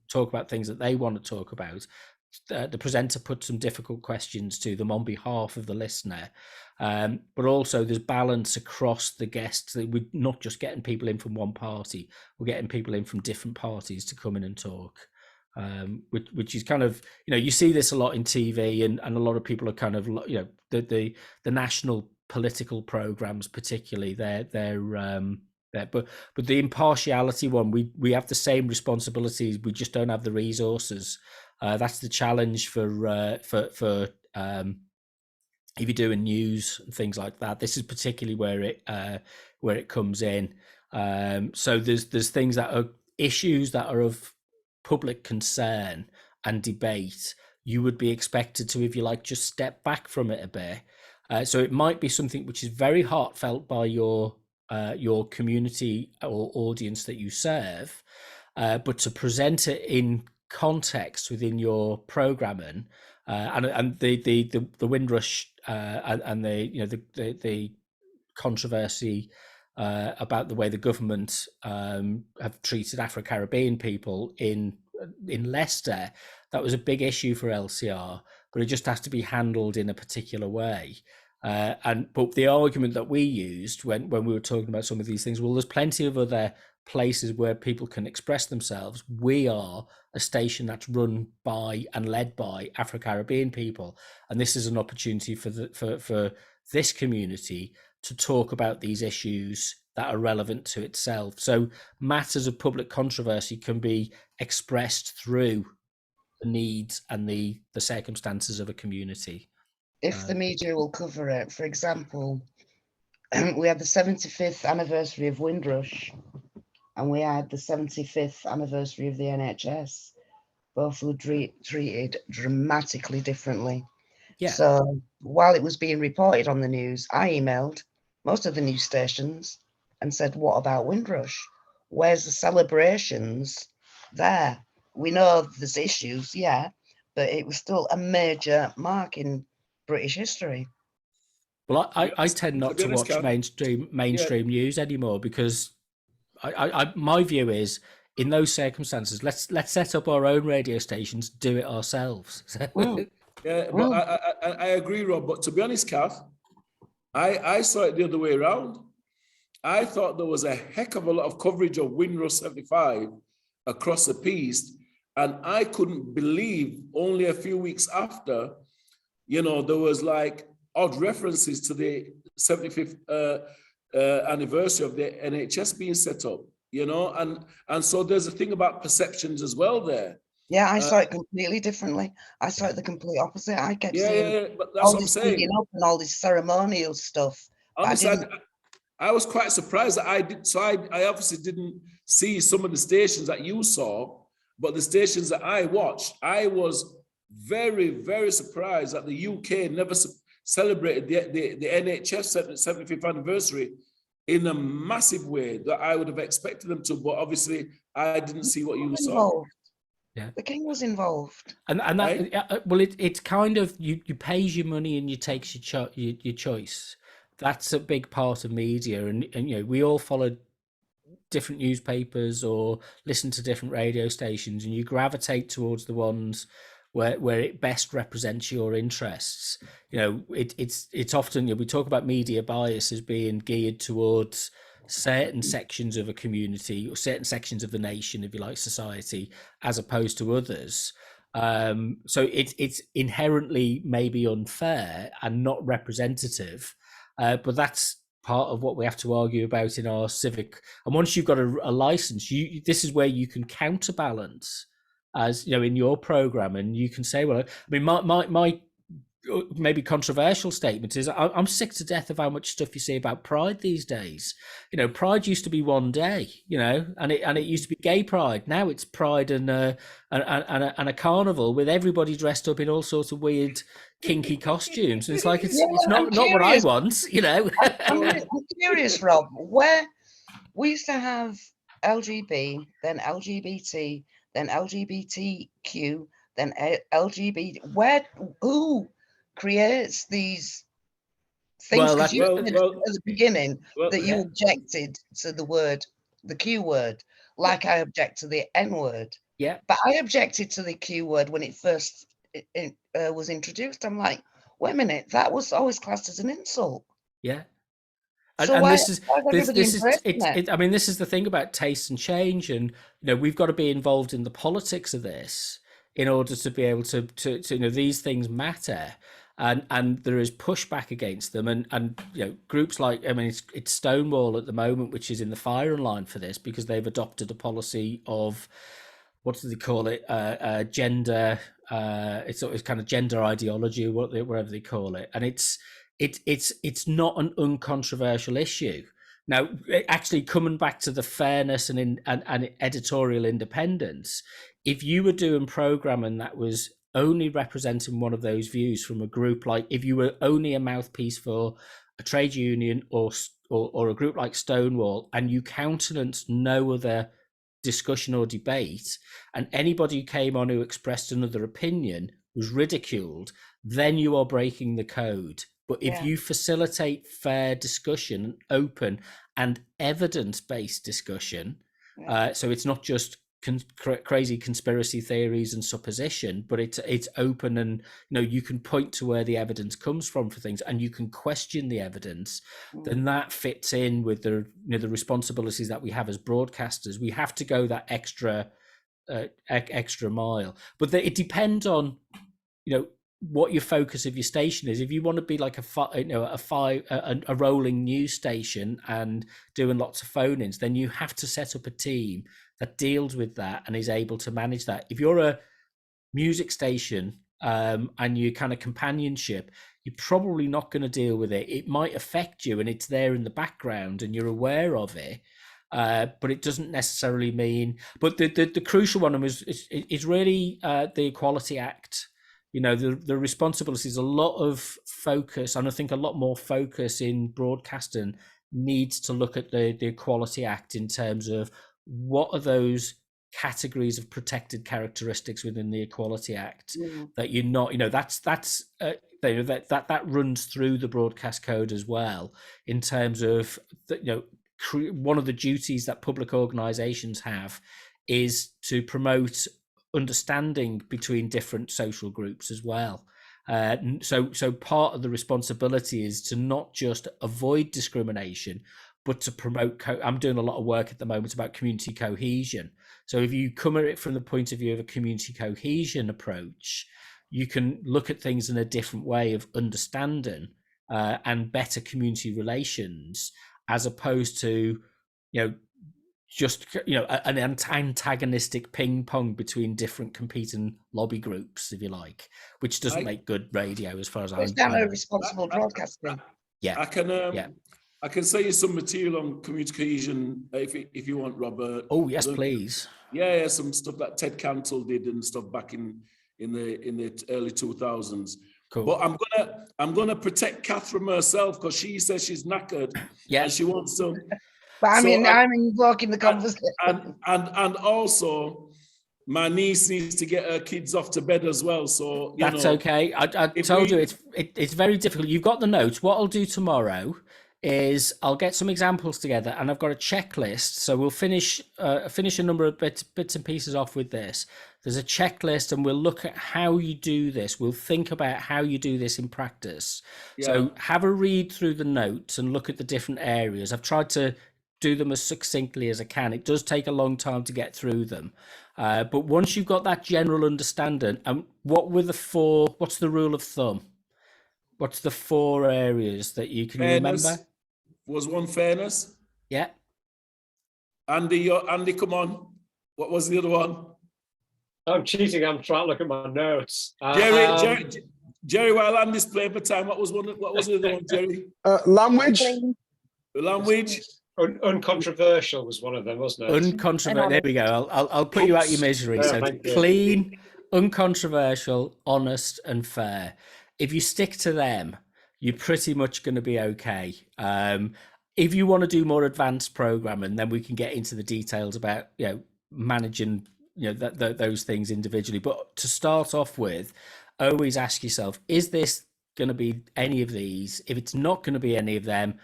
talk about things that they want to talk about. The presenter puts some difficult questions to them on behalf of the listener. But also there's balance across the guests. That we're not just getting people in from one party, we're getting people in from different parties to come in and talk. Which is kind of, you see this a lot in TV, and a lot of people are kind of, the national political programs particularly, but the impartiality one, we have the same responsibilities, we just don't have the resources. That's the challenge for if you're doing news and things like that. This is particularly where it comes in. So there's things that are issues that are of public concern and debate. You would be expected to, if you like, just step back from it a bit. So it might be something which is very heartfelt by your community or audience that you serve, but to present it in context within your programming, and the Windrush and the controversy about the way the government have treated Afro-Caribbean people in Leicester, that was a big issue for LCR, but it just has to be handled in a particular way. But the argument that we used when we were talking about some of these things, well, there's plenty of other places where people can express themselves. We are a station that's run by and led by Afro-Caribbean people, and this is an opportunity for this community to talk about these issues that are relevant to itself. So matters of public controversy can be expressed through the needs and the circumstances of a community. If the media will cover it. For example, we had the 75th anniversary of Windrush, and we had the 75th anniversary of the NHS. Both were treated dramatically differently. Yeah. So while it was being reported on the news, I emailed most of the news stations and said, what about Windrush? Where's the celebrations there? We know there's issues, yeah, but it was still a major mark in British history. Well, I tend not to watch mainstream news anymore, because my view is, in those circumstances, let's set up our own radio stations, do it ourselves. Yeah, but I agree, Rob. But to be honest, Kath, I saw it the other way around. I thought there was a heck of a lot of coverage of Windrush 75 across the piece, and I couldn't believe only a few weeks after, there was like odd references to the 75th anniversary of the NHS being set up, and so there's a thing about perceptions as well there. Yeah, I saw it completely differently. I saw it the complete opposite. I kept seeing but that's what I'm saying. Up and all this ceremonial stuff. Honestly, I was quite surprised that I did. So I obviously didn't see some of the stations that you saw, but the stations that I watched, I was very, very surprised that the UK never celebrated the NHS 75th anniversary in a massive way that I would have expected them to. But obviously, I didn't see what you saw. Yeah, the king was involved, and that well, it's kind of you pays your money and you takes your choice. That's a big part of media, and we all follow different newspapers or listen to different radio stations, and you gravitate towards the ones where it best represents your interests. It's often, we talk about media bias as being geared towards certain sections of a community or certain sections of the nation, if you like, society, as opposed to others. So it's inherently maybe unfair and not representative, but that's part of what we have to argue about in our civic. And once you've got a license, this is where you can counterbalance, as in your program, and you can say, well, I mean, my maybe controversial statement is I'm sick to death of how much stuff you see about Pride these days. You know, Pride used to be one day, you know, and it used to be gay Pride. Now it's Pride and a carnival with everybody dressed up in all sorts of weird, kinky costumes. And it's like it's not what I want, you know. I'm curious, Rob. Where we used to have LGB, then LGBT, then LGBTQ, then LGBT. Who creates these things? Because you said at the beginning that you objected to the Q word, like I object to the N word. Yeah. But I objected to the Q word when it first was introduced. I'm like, wait a minute, that was always classed as an insult. Yeah. So and why, this is this is I mean, this is the thing about taste and change, and you know, we've got to be involved in the politics of this in order to be able to you know, these things matter, and there is pushback against them, and you know, groups like, I mean, it's Stonewall at the moment, which is in the firing line for this because they've adopted a policy of, what do they call it, gender, it's kind of gender ideology, whatever they call it, and it's not an uncontroversial issue. Now, actually, coming back to the fairness and editorial independence, if you were doing programming that was only representing one of those views from a group, like if you were only a mouthpiece for a trade union or a group like Stonewall, and you countenanced no other discussion or debate, and anybody who came on who expressed another opinion was ridiculed, then you are breaking the code. But if you facilitate fair discussion, open and evidence-based discussion, so it's not just crazy conspiracy theories and supposition, but it's open, and you know, you can point to where the evidence comes from for things, and you can question the evidence. Then that fits in with the, you know, the responsibilities that we have as broadcasters. We have to go that extra mile, but it depends on, you know, what your focus of your station is. If you want to be like a rolling news station and doing lots of phone-ins, then you have to set up a team that deals with that and is able to manage that. If you're a music station and you kind of companionship, you're probably not going to deal with it. It might affect you, and it's there in the background and you're aware of it, but it doesn't necessarily mean. But the crucial one is really the Equality Act. You know, the responsibilities, a lot of focus, and I think a lot more focus in broadcasting needs to look at the Equality Act in terms of what are those categories of protected characteristics within the Equality Act that you're not, you know, that runs through the broadcast code as well, in terms of, you know, one of the duties that public organisations have is to promote understanding between different social groups as well. So part of the responsibility is to not just avoid discrimination, but to promote. I'm doing a lot of work at the moment about community cohesion. So if you come at it from the point of view of a community cohesion approach, you can look at things in a different way of understanding and better community relations, as opposed to, you know, just, you know, an antagonistic ping pong between different competing lobby groups, if you like, which doesn't make good radio as far as I'm concerned. Responsible broadcasting. I can send you some material on community cohesion if you want, Robert. Oh yes, please. Yeah, some stuff that Ted Cantle did and stuff back in the early 2000s. Cool. But I'm gonna protect Catherine herself, because she says she's knackered. Yeah. And she wants some. But I'm invoking the conversation. And also, my niece needs to get her kids off to bed as well. So that's okay. I told you it's very difficult. You've got the notes. What I'll do tomorrow is I'll get some examples together, and I've got a checklist. So we'll finish a number of bits and pieces off with this. There's a checklist, and we'll look at how you do this. We'll think about how you do this in practice. Yeah. So have a read through the notes and look at the different areas. I've tried to do them as succinctly as I can. It does take a long time to get through them. But once you've got that general understanding, and what's the rule of thumb? What's the 4 areas that you can remember? Was one fairness? Yeah. Andy, come on. What was the other one? I'm cheating. I'm trying to look at my notes. Jerry, while I'm displaying for time, what was the other one, Jerry? Language. Language. Uncontroversial was one of them, wasn't it? Uncontroversial. There we go. I'll put you out your misery. Yeah, So thank you. clean, uncontroversial, honest, and fair. If you stick to them, you're pretty much going to be okay. If you want to do more advanced programming, then we can get into the details about managing those things individually. But to start off with, always ask yourself: is this going to be any of these? If it's not going to be any of them,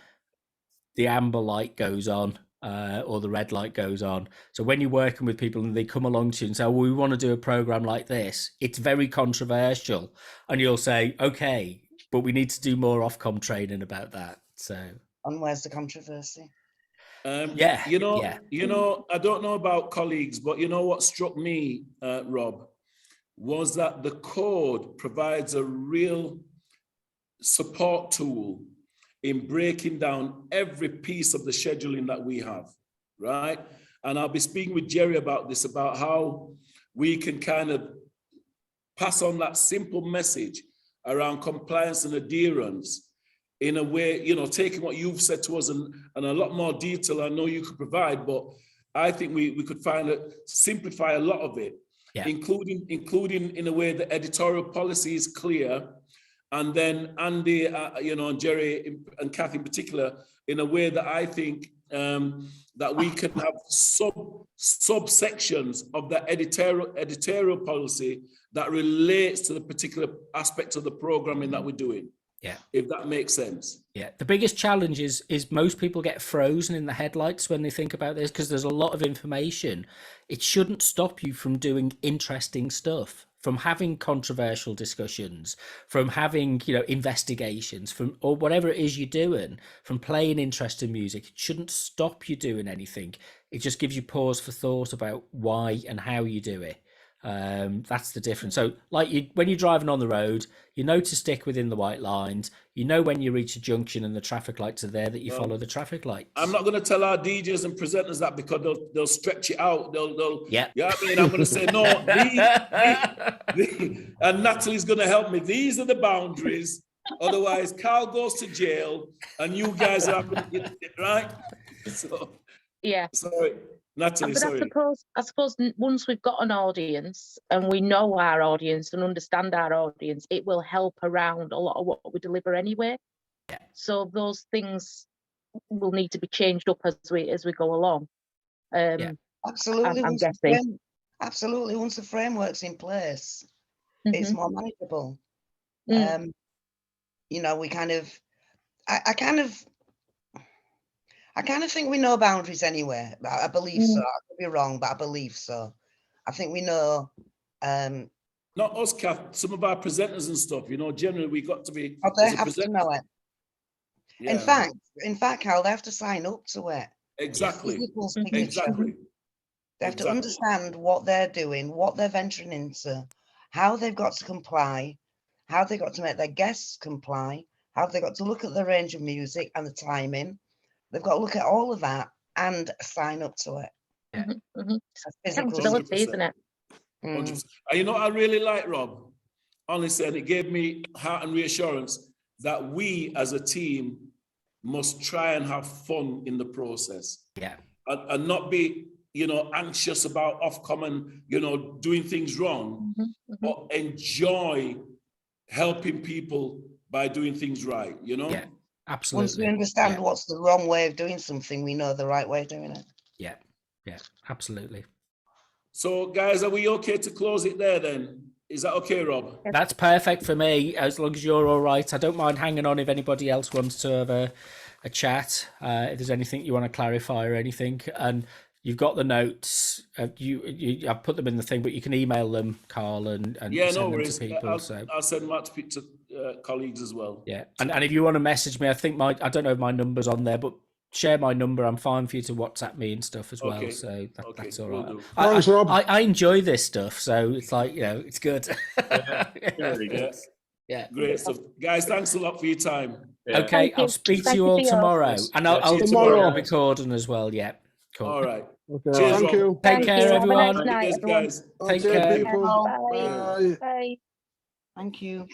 the amber light goes on or the red light goes on. So when you're working with people and they come along to you and say, well, we want to do a program like this, it's very controversial. And you'll say, okay, but we need to do more Ofcom training about that. So. And where's the controversy? I don't know about colleagues, but you know what struck me, Rob, was that the code provides a real support tool in breaking down every piece of the scheduling that we have, right? And I'll be speaking with Jerry about this, about how we can kind of pass on that simple message around compliance and adherence in a way, taking what you've said to us and a lot more detail I know you could provide, but I think we could simplify a lot of it, including in a way that editorial policy is clear. And then Andy, and Jerry and Kathy in particular, in a way that I think that we can have subsections of the editorial policy that relates to the particular aspects of the programming that we're doing. Yeah. If that makes sense. Yeah. The biggest challenge is most people get frozen in the headlights when they think about this because there's a lot of information. It shouldn't stop you from doing interesting stuff, from having controversial discussions, from having, investigations, or whatever it is you're doing, from playing interesting music. It shouldn't stop you doing anything. It just gives you pause for thought about why and how you do it. That's the difference. So when you're driving on the road, you know to stick within the white lines. You know when you reach a junction and the traffic lights are there that you follow the traffic lights. I'm not going to tell our DJs and presenters that because they'll stretch it out. They'll yeah. You know what I mean? I'm going to say no. And Natalie's going to help me. These are the boundaries. Otherwise, Carl goes to jail, and you guys are right. So yeah. Sorry. Natalie, but sorry. I suppose once we've got an audience and we know our audience and understand our audience, it will help around a lot of what we deliver anyway. Yeah. So those things will need to be changed up as we go along. Absolutely. I'm guessing. Absolutely. Once the framework's in place, it's more manageable. We kind of, I kind of think we know boundaries anyway. I believe so. I could be wrong, but I believe so. I think we know. Not us, Kath. Some of our presenters and stuff. Generally we got to be. Oh, they have to know it. Yeah. In fact, Carl, they have to sign up to it. Exactly. Exactly. They have to understand what they're doing, what they're venturing into, how they've got to comply, how they've got to make their guests comply, how they've got to look at the range of music and the timing. They've got to look at all of that and sign up to it. Yeah. Accountability, isn't it? 100%. And I really like, Rob, honestly, and it gave me heart and reassurance that we as a team must try and have fun in the process. Yeah. And not be, anxious about Ofcom and, doing things wrong, but enjoy helping people by doing things right, Yeah. Absolutely. Once we understand what's the wrong way of doing something, we know the right way of doing it. Yeah, absolutely. So, guys, are we okay to close it there then? Is that okay, Rob? That's perfect for me, as long as you're all right. I don't mind hanging on if anybody else wants to have a chat, if there's anything you want to clarify or anything. And you've got the notes. I've put them in the thing, but you can email them, Carl, and yeah, send no worries. them to people. I'll send them out to colleagues as well. Yeah, and if you want to message me, I don't know if my number's on there, but share my number. I'm fine for you to WhatsApp me and stuff as well. So that's all right. Thanks, Rob. I enjoy this stuff, so it's like, it's good. Yeah. Great stuff. Guys, thanks a lot for your time. Yeah. Okay, I'll speak to you all tomorrow. And I'll tomorrow recording as well. Yeah. Cool. All right. Okay. Cheers, Thank you. Take care, everyone. Have a nice night, guys. Take care. People. Bye. Bye. Bye. Thank you.